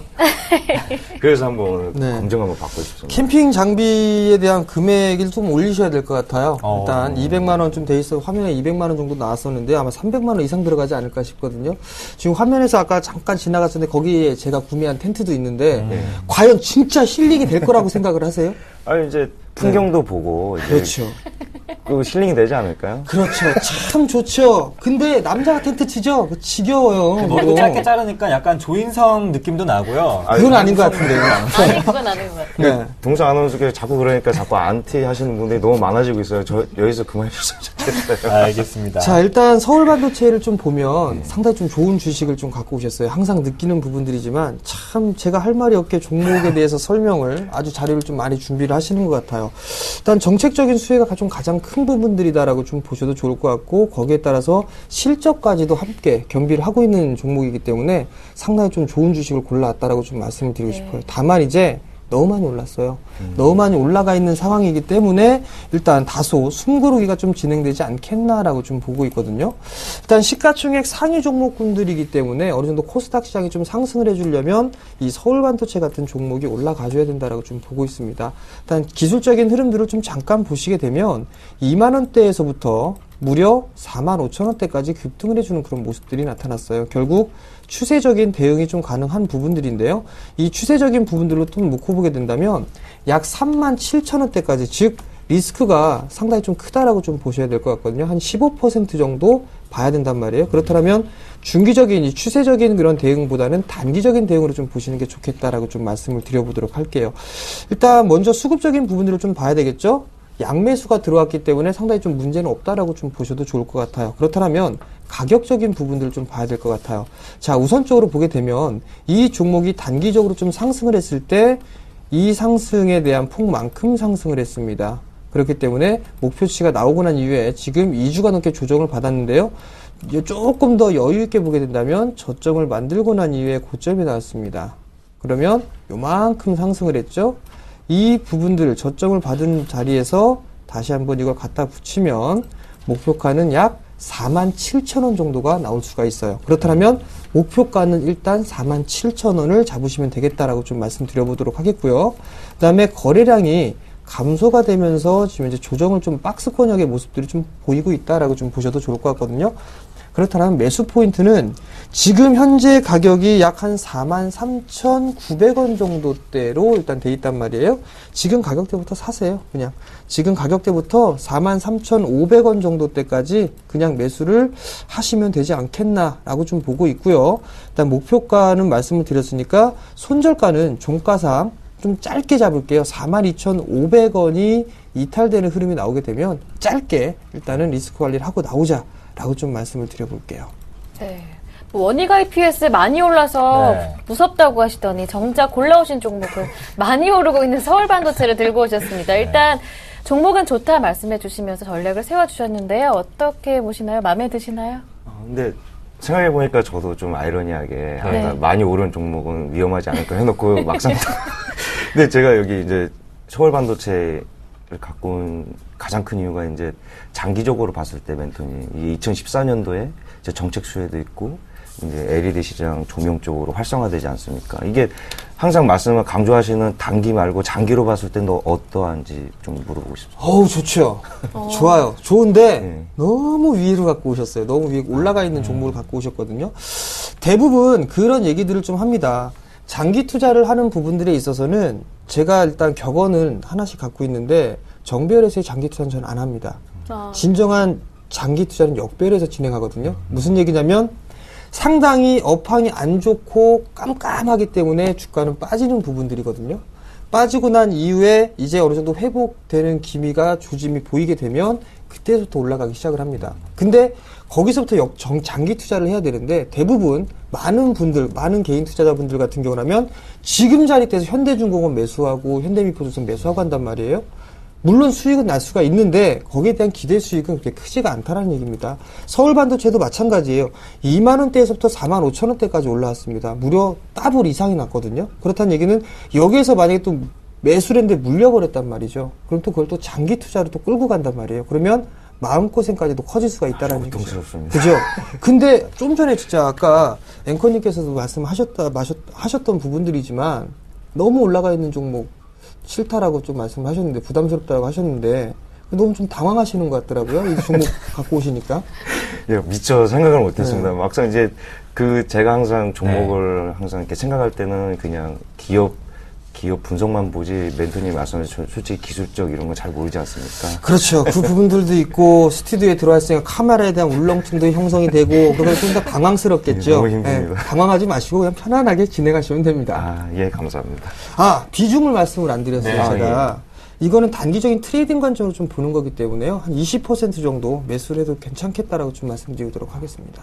E: 그래서 한번
F: 네.
E: 검증 한번 받고 싶습니다.
F: 캠핑 장비에 대한 금액을 좀 올리셔야 될 것 같아요.
B: 어.
F: 일단 200만 원 좀 돼 있어 화면에 200만 원 정도 나왔었는데 아마 300만 원 이상 들어가지 않을까 싶거든요. 지금 화면에서 아까 잠깐 지나갔었는데 거기에 제가 구매한 텐트도 있는데 과연 진짜 힐링이 될 거라고 생각을 하세요?
E: 아니 이제 풍경도 보고 이제
F: 그렇죠.
E: 그 힐링이 되지 않을까요?
F: 그렇죠. 참 좋죠. 근데 남자가 텐트 치죠? 그거 지겨워요.
B: 머리도
F: 그거.
B: 짧게 자르니까 약간 조인성 느낌도 나고요.
F: 그건 아닌 것 같은데요.
A: 아니, 그건 아닌 것 같아요.
F: 네.
E: 동서 아나운서께서 자꾸 그러니까 자꾸 안티 하시는 분들이 너무 많아지고 있어요. 저 여기서 그만해주셨으면 좋겠어요.
B: 알겠습니다.
F: 자, 일단 서울반도체를 좀 보면 상당히 좀 좋은 주식을 좀 갖고 오셨어요. 항상 느끼는 부분들이지만 참 제가 할 말이 없게 종목에 대해서 설명을 아주 자료를 좀 많이 준비를 하시는 것 같아요. 일단 정책적인 수혜가 좀 가장 큰 부분들이다라고 좀 보셔도 좋을 것 같고 거기에 따라서 실적까지도 함께 겸비를 하고 있는 종목이기 때문에 상당히 좀 좋은 주식을 골라왔다라고 좀 말씀을 드리고 싶어요. 다만 이제 너무 많이 올랐어요. 너무 많이 올라가 있는 상황이기 때문에 일단 다소 숨고르기가 좀 진행되지 않겠나라고 좀 보고 있거든요. 일단 시가총액 상위 종목군들이기 때문에 어느 정도 코스닥 시장이 좀 상승을 해주려면 이 서울반도체 같은 종목이 올라가줘야 된다라고 좀 보고 있습니다. 일단 기술적인 흐름들을 좀 잠깐 보시게 되면 2만 원대에서부터 무려 4만 5천 원대까지 급등을 해주는 그런 모습들이 나타났어요. 결국 추세적인 대응이 좀 가능한 부분들인데요. 이 추세적인 부분들로 좀 놓고 보게 된다면 약 3만 7천 원대까지 즉 리스크가 상당히 좀 크다라고 좀 보셔야 될 것 같거든요. 한 15% 정도 봐야 된단 말이에요. 그렇다면 중기적인 이 추세적인 그런 대응보다는 단기적인 대응으로 좀 보시는 게 좋겠다라고 좀 말씀을 드려보도록 할게요. 일단 먼저 수급적인 부분들을 좀 봐야 되겠죠. 양매수가 들어왔기 때문에 상당히 좀 문제는 없다라고 좀 보셔도 좋을 것 같아요. 그렇다면 가격적인 부분들을 좀 봐야 될 것 같아요. 자, 우선적으로 보게 되면 이 종목이 단기적으로 좀 상승을 했을 때 이 상승에 대한 폭만큼 상승을 했습니다. 그렇기 때문에 목표치가 나오고 난 이후에 지금 2주가 넘게 조정을 받았는데요. 조금 더 여유 있게 보게 된다면 저점을 만들고 난 이후에 고점이 나왔습니다. 그러면 요만큼 상승을 했죠. 이 부분들 저점을 받은 자리에서 다시 한번 이걸 갖다 붙이면 목표가는 약 4만 7천 원 정도가 나올 수가 있어요. 그렇다면 목표가는 일단 4만 7천 원을 잡으시면 되겠다라고 좀 말씀드려보도록 하겠고요. 그 다음에 거래량이 감소가 되면서 지금 이제 조정을 좀 박스권역의 모습들이 좀 보이고 있다라고 좀 보셔도 좋을 것 같거든요. 그렇다면 매수 포인트는 지금 현재 가격이 약 한 43,900원 정도대로 일단 돼 있단 말이에요. 지금 가격대부터 사세요. 그냥 지금 가격대부터 43,500원 정도대까지 그냥 매수를 하시면 되지 않겠나라고 좀 보고 있고요. 일단 목표가는 말씀을 드렸으니까 손절가는 종가상 좀 짧게 잡을게요. 42,500원이 이탈되는 흐름이 나오게 되면 짧게 일단은 리스크 관리를 하고 나오자라고 좀 말씀을 드려볼게요.
A: 네. 원희가 EPS 많이 올라서
B: 네.
A: 무섭다고 하시더니 정작 골라오신 종목을 많이 오르고 있는 서울반도체를 들고 오셨습니다. 일단 종목은 좋다 말씀해 주시면서 전략을 세워주셨는데요. 어떻게 보시나요? 마음에 드시나요?
E: 근데 생각해보니까 저도 좀 아이러니하게 아까 많이 오른 종목은 위험하지 않을까 해놓고 막상 근데 제가 여기 이제 서울반도체를 갖고 온 가장 큰 이유가 이제 장기적으로 봤을 때 멘토니 이 2014년도에 이제 정책 수혜도 있고 이제 LED 시장 조명 쪽으로 활성화되지 않습니까? 이게 항상 말씀을 강조하시는 단기 말고 장기로 봤을 때 너 어떠한지 좀 물어보고 싶습니다.
F: 어우, 좋죠. 좋아요. 좋은데
E: 네.
F: 너무 위로 갖고 오셨어요. 너무 위에 올라가 있는 종목을 갖고 오셨거든요. 대부분 그런 얘기들을 좀 합니다. 장기 투자를 하는 부분들에 있어서는 제가 일단 격언은 하나씩 갖고 있는데 정배열에서의 장기 투자는 저는 안 합니다. 진정한 장기 투자는 역배열에서 진행하거든요. 무슨 얘기냐면 상당히 업황이 안 좋고 깜깜하기 때문에 주가는 빠지는 부분들이거든요. 빠지고 난 이후에 이제 어느 정도 회복되는 기미가 조짐이 보이게 되면 그때부터 올라가기 시작을 합니다. 근데 거기서부터 장기 투자를 해야 되는데 대부분 많은 개인 투자자분들 같은 경우라면 지금 자리대에서 현대중공업 매수하고 현대미포조선 매수하고 한단 말이에요. 물론 수익은 날 수가 있는데 거기에 대한 기대 수익은 그렇게 크지가 않다는 얘기입니다. 서울 반도체도 마찬가지예요. 2만 원대에서부터 4만 5천 원대까지 올라왔습니다. 무려 더블 이상이 났거든요. 그렇다는 얘기는 여기에서 만약에 또 매수랜드에 물려버렸단 말이죠. 그럼 또 그걸 또 장기 투자로 또 끌고 간단 말이에요. 그러면 마음고생까지도 커질 수가 있다는 얘기죠.
E: 고통스럽습니다.
F: 그죠? 근데 좀 전에 진짜 아까 앵커님께서도 말씀하셨던 부분들이지만 너무 올라가 있는 종목 싫다라고 좀 말씀하셨는데 부담스럽다고 하셨는데 너무 좀 당황하시는 것 같더라고요. 이 종목 갖고 오시니까.
E: 예, 미처 생각을 못했습니다. 막상 이제 제가 항상 종목을 항상 이렇게 생각할 때는 그냥 기업 분석만 보지 멘토님 말씀하신 솔직히 기술적 이런 거 잘 모르지 않습니까?
F: 그렇죠. 그 부분들도 있고 스튜디오에 들어왔으니까 카메라에 대한 울렁증도 형성이 되고 그래서 좀 더 당황스럽겠죠.
E: 너무 힘듭니다.
F: 당황하지 마시고 그냥 편안하게 진행하시면 됩니다.
E: 아, 예, 감사합니다.
F: 비중을 말씀을 안 드렸어요.
B: 네.
F: 제가. 이거는 단기적인 트레이딩 관점으로 좀 보는 거기 때문에요. 한 20% 정도 매수를 해도 괜찮겠다라고 좀 말씀드리도록 하겠습니다.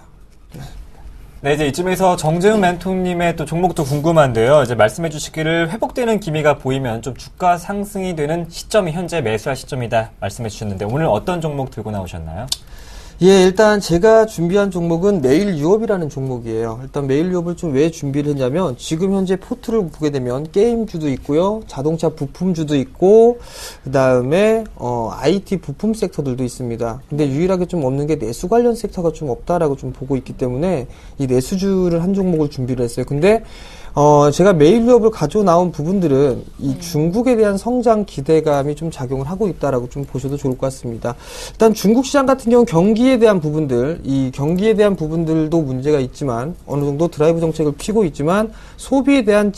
B: 네, 이제 이쯤에서 정재훈 멘토님의 또 종목도 궁금한데요. 이제 말씀해 주시기를 회복되는 기미가 보이면 좀 주가 상승이 되는 시점이 현재 매수할 시점이다 말씀해 주셨는데 오늘 어떤 종목 들고 나오셨나요?
F: 예, 일단 제가 준비한 종목은 메일 유업이라는 종목이에요. 일단 메일 유업을 좀 왜 준비를 했냐면 지금 현재 포트를 보게 되면 게임주도 있고요. 자동차 부품주도 있고 그다음에 IT 부품 섹터들도 있습니다. 근데 유일하게 좀 없는 게 내수 관련 섹터가 좀 없다라고 좀 보고 있기 때문에 이 내수주를 한 종목을 준비를 했어요. 근데 제가 메일 유업을 가져 나온 부분들은 이 중국에 대한 성장 기대감이 좀 작용을 하고 있다라고 좀 보셔도 좋을 것 같습니다. 일단 중국 시장 같은 경우는 경기에 대한 부분들, 이 경기에 대한 부분들도 문제가 있지만 어느 정도 드라이브 정책을 피고 있지만 소비에 대한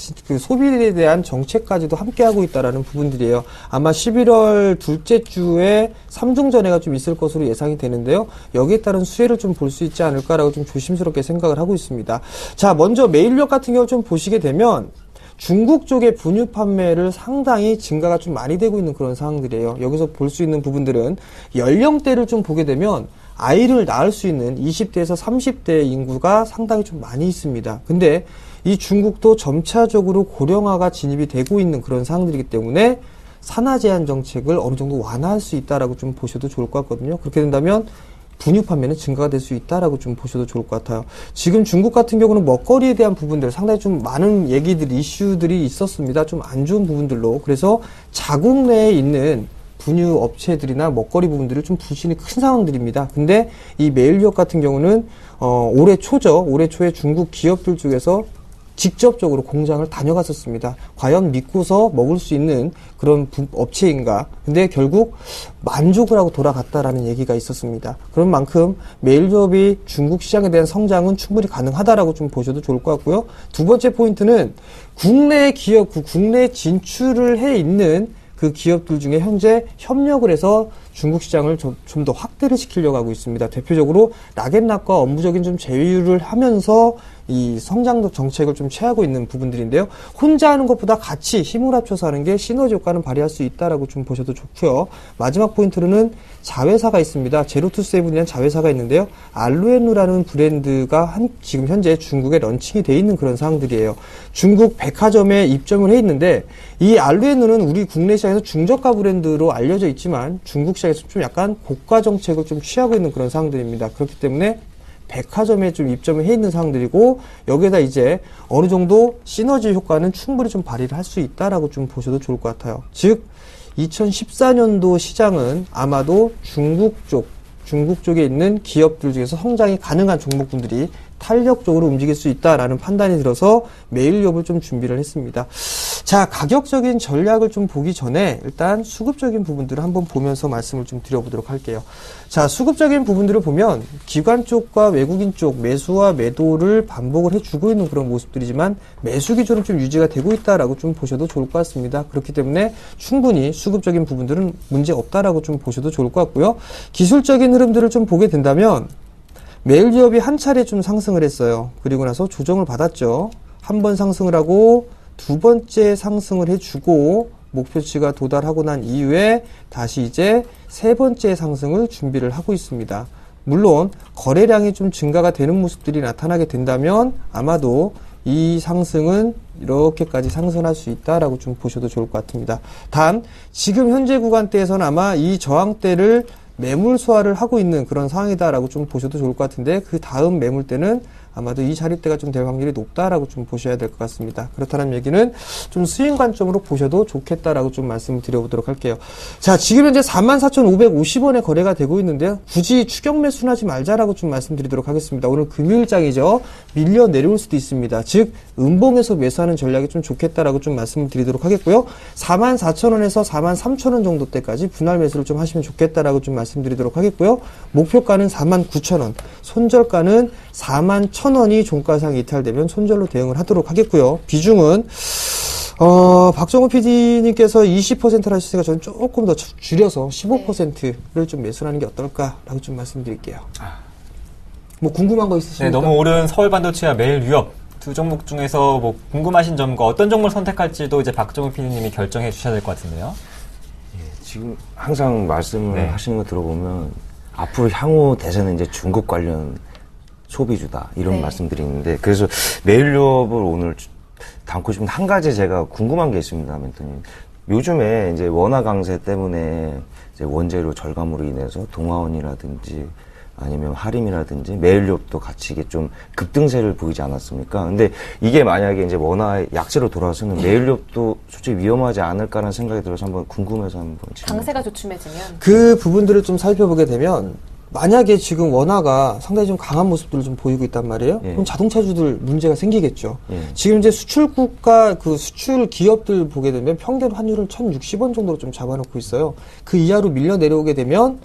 F: 정책까지도 함께 하고 있다라는 부분들이에요. 아마 11월 둘째 주에 삼중전회가 좀 있을 것으로 예상이 되는데요. 여기에 따른 수혜를 좀 볼 수 있지 않을까라고 좀 조심스럽게 생각을 하고 있습니다. 자, 먼저 메일 유업 같은 경우 좀 보시게 되면 중국 쪽의 분유 판매를 상당히 증가가 좀 많이 되고 있는 그런 상황들이에요. 여기서 볼 수 있는 부분들은 연령대를 좀 보게 되면 아이를 낳을 수 있는 20대에서 30대 인구가 상당히 좀 많이 있습니다. 근데 이 중국도 점차적으로 고령화가 진입이 되고 있는 그런 상황들이기 때문에 산하 제한 정책을 어느 정도 완화할 수 있다라고 좀 보셔도 좋을 것 같거든요. 그렇게 된다면 분유 판매는 증가가 될 수 있다라고 좀 보셔도 좋을 것 같아요. 지금 중국 같은 경우는 먹거리에 대한 부분들 상당히 좀 많은 이슈들이 있었습니다. 좀 안 좋은 부분들로. 그래서 자국 내에 있는 분유 업체들이나 먹거리 부분들을 좀 부진이 큰 상황들입니다. 근데 이 메일 유업 같은 경우는 올해 초에 중국 기업들 쪽에서 직접적으로 공장을 다녀갔었습니다. 과연 믿고서 먹을 수 있는 그런 업체인가? 근데 결국 만족을 하고 돌아갔다라는 얘기가 있었습니다. 그런 만큼 메일 유업이 중국 시장에 대한 성장은 충분히 가능하다라고 좀 보셔도 좋을 것 같고요. 두 번째 포인트는 국내 기업, 국내 진출을 해 있는 그 기업들 중에 현재 협력을 해서 중국 시장을 좀 더 확대를 시키려고 하고 있습니다. 대표적으로 락앤락과 업무적인 좀 제휴를 하면서 이 성장도 정책을 좀 취하고 있는 부분들인데요. 혼자 하는 것보다 같이 힘을 합쳐서 하는 게 시너지 효과는 발휘할 수 있다라고 좀 보셔도 좋고요. 마지막 포인트로는 자회사가 있습니다. 제로투세븐이라는 자회사가 있는데요. 알루엔루라는 브랜드가 지금 현재 중국에 런칭이 돼 있는 그런 상황들이에요. 중국 백화점에 입점을 해 있는데 이 알루엔루는 우리 국내 시장에서 중저가 브랜드로 알려져 있지만 중국 시장에서 좀 약간 고가 정책을 좀 취하고 있는 그런 상황들입니다. 그렇기 때문에 백화점에 좀 입점을 해 있는 상황들이고 여기에다 이제 어느 정도 시너지 효과는 충분히 좀 발휘를 할 수 있다라고 좀 보셔도 좋을 것 같아요. 즉 2014년도 시장은 아마도 중국 쪽에 있는 기업들 중에서 성장이 가능한 종목군들이 탄력적으로 움직일 수 있다라는 판단이 들어서 메일 유업을 좀 준비를 했습니다. 자, 가격적인 전략을 좀 보기 전에 일단 수급적인 부분들을 한번 보면서 말씀을 좀 드려보도록 할게요. 자, 수급적인 부분들을 보면 기관 쪽과 외국인 쪽 매수와 매도를 반복을 해주고 있는 그런 모습들이지만 매수 기조는 좀 유지가 되고 있다라고 좀 보셔도 좋을 것 같습니다. 그렇기 때문에 충분히 수급적인 부분들은 문제 없다라고 좀 보셔도 좋을 것 같고요. 기술적인 흐름들을 좀 보게 된다면 메일 유업이 한 차례 좀 상승을 했어요. 그리고 나서 조정을 받았죠. 한 번 상승을 하고 두 번째 상승을 해주고 목표치가 도달하고 난 이후에 다시 이제 세 번째 상승을 준비를 하고 있습니다. 물론 거래량이 좀 증가가 되는 모습들이 나타나게 된다면 아마도 이 상승은 이렇게까지 상승할 수 있다라고 좀 보셔도 좋을 것 같습니다. 단 지금 현재 구간대에서는 아마 이 저항대를 매물 소화를 하고 있는 그런 상황이다라고 좀 보셔도 좋을 것 같은데 그 다음 매물대는 아마도 이 자리대가 좀 될 확률이 높다라고 좀 보셔야 될 것 같습니다. 그렇다는 얘기는 좀 스윙 관점으로 보셔도 좋겠다라고 좀 말씀을 드려보도록 할게요. 자, 지금 현재 44,550원에 거래가 되고 있는데요. 굳이 추격 매수는 하지 말자라고 좀 말씀드리도록 하겠습니다. 오늘 금요일장이죠. 밀려 내려올 수도 있습니다. 즉 음봉에서 매수하는 전략이 좀 좋겠다라고 좀 말씀을 드리도록 하겠고요. 44,000원에서 43,000원 정도 때까지 분할 매수를 좀 하시면 좋겠다라고 좀 말씀드리도록 하겠고요. 목표가는 49,000원, 손절가는 41,000원이 종가상 이탈되면 손절로 대응을 하도록 하겠고요. 비중은 박정호 PD님께서 20%를 하셨으니까 저는 조금 더 줄여서 15%를 좀 매수하는 게 어떨까라고 좀 말씀드릴게요. 뭐 궁금한 거 있으십니까?
B: 네, 너무 오른 서울 반도체와 매일 위협 두 종목 중에서 뭐 궁금하신 점과 어떤 종목을 선택할지도 이제 박정호 PD님이 결정해 주셔야 될 것 같은데요.
E: 지금 항상 말씀을
B: 네.
E: 하시는 거 들어보면 앞으로 향후 대세는 이제 중국 관련 소비주다 이런
A: 네.
E: 말씀드리는데 그래서 매일유업을 오늘 담고 싶은 한 가지 제가 궁금한 게 있습니다, 멘토님. 요즘에 이제 원화 강세 때문에 이제 원재료 절감으로 인해서 동아원이라든지 아니면 하림이라든지 매일유업도 같이 이게 좀 급등세를 보이지 않았습니까? 근데 이게 만약에 이제 원화의 약세로 돌아서는 매일유업도 솔직히 위험하지 않을까라는 생각이 들어서 한번 궁금해서 한번
A: 강세가 조춤해지면
F: 그 부분들을 좀 살펴보게 되면 만약에 지금 원화가 상당히 좀 강한 모습들을 좀 보이고 있단 말이에요.
E: 예.
F: 그럼 자동차주들 문제가 생기겠죠.
E: 예.
F: 지금 이제 수출국가 그 수출 기업들 보게 되면 평균 환율을 1,060원 정도로 좀 잡아놓고 있어요. 그 이하로 밀려 내려오게 되면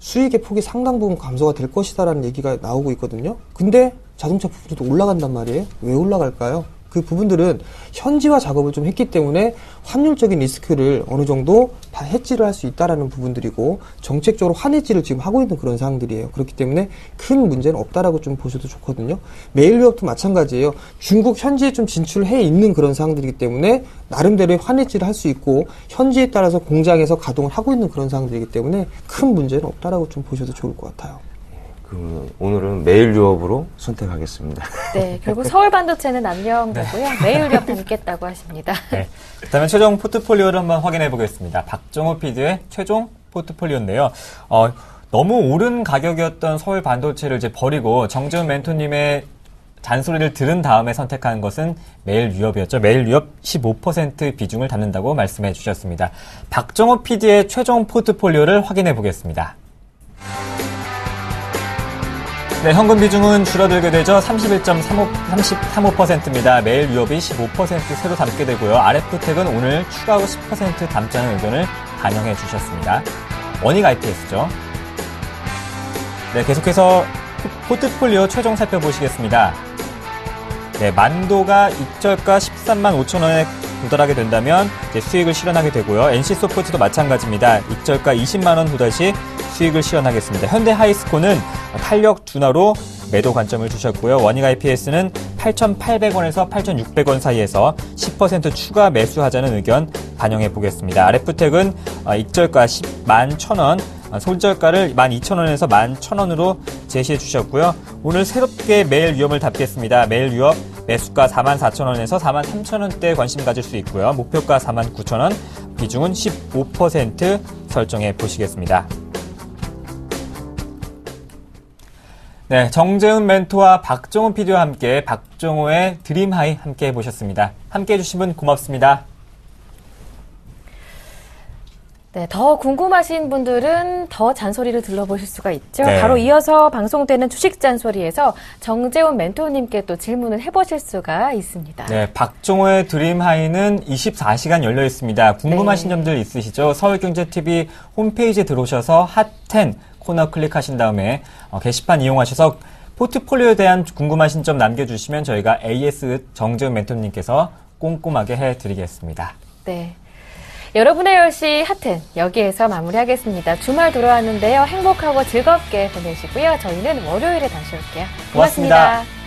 F: 수익의 폭이 상당 부분 감소가 될 것이다라는 얘기가 나오고 있거든요. 근데 자동차 부품도 올라간단 말이에요. 왜 올라갈까요? 그 부분들은 현지화 작업을 좀 했기 때문에 환율적인 리스크를 어느 정도 다 해지를 할 수 있다라는 부분들이고 정책적으로 환해지를 지금 하고 있는 그런 상황들이에요. 그렇기 때문에 큰 문제는 없다라고 좀 보셔도 좋거든요. 매일유업도 마찬가지예요. 중국 현지에 좀 진출해 있는 그런 상황들이기 때문에 나름대로의 환해지를 할 수 있고 현지에 따라서 공장에서 가동을 하고 있는 그런 상황들이기 때문에 큰 문제는 없다라고 좀 보셔도 좋을 것 같아요.
E: 그럼 오늘은 매일유업으로 선택하겠습니다.
A: 네, 결국 서울 반도체는 안녕되고요. 매일 위협 담겠다고 하십니다.
B: 네. 그렇다면 최종 포트폴리오를 한번 확인해 보겠습니다. 박정호 PD의 최종 포트폴리오인데요. 너무 오른 가격이었던 서울 반도체를 이제 버리고 정재훈 멘토님의 잔소리를 들은 다음에 선택한 것은 매일 위협이었죠. 매일 위협 15% 비중을 담는다고 말씀해 주셨습니다. 박정호 PD의 최종 포트폴리오를 확인해 보겠습니다. 네, 현금 비중은 줄어들게 되죠. 31.35%입니다. 매일 위협이 15% 새로 담게 되고요. RF택은 오늘 추가로 10% 담자는 의견을 반영해 주셨습니다. 원익 IPS죠. 네, 계속해서 포트폴리오 최종 살펴보시겠습니다. 네, 만도가 익절가 13만 5천 원에 도달하게 된다면 이제 수익을 실현하게 되고요. NC소프트도 마찬가지입니다. 익절가 20만 원 후다시 수익을 실현하겠습니다. 현대 하이스코는 탄력 둔화로 매도 관점을 주셨고요. 원익 IPS는 8,800원에서 8,600원 사이에서 10% 추가 매수하자는 의견 반영해 보겠습니다. RF택은 익절가 10만 1,000원, 손절가를 12,000원에서 11,000원으로 제시해 주셨고요. 오늘 새롭게 매일 위험을 담겠습니다. 매일 위험 매수가 44,000원에서 43,000원대 관심 가질 수 있고요. 목표가 49,000원, 비중은 15% 설정해 보시겠습니다. 네, 정재훈 멘토와 박정호 PD와 함께 박정호의 드림하이 함께 해보셨습니다. 함께 해주신 분 고맙습니다.
A: 네, 더 궁금하신 분들은 더 잔소리를 들러보실 수가 있죠.
B: 네.
A: 바로 이어서 방송되는 주식 잔소리에서 정재훈 멘토님께 또 질문을 해보실 수가 있습니다.
B: 네, 박정호의 드림하이는 24시간 열려 있습니다. 궁금하신
A: 네.
B: 점들 있으시죠? 서울경제TV 홈페이지에 들어오셔서 핫10 코너 클릭하신 다음에 게시판 이용하셔서 포트폴리오에 대한 궁금하신 점 남겨주시면 저희가 AS 정재훈 멘토님께서 꼼꼼하게 해드리겠습니다.
A: 네. 여러분의 10시 핫텐 여기에서 마무리하겠습니다. 주말 돌아왔는데요. 행복하고 즐겁게 보내시고요. 저희는 월요일에 다시 올게요.
B: 고맙습니다.
A: 고맙습니다.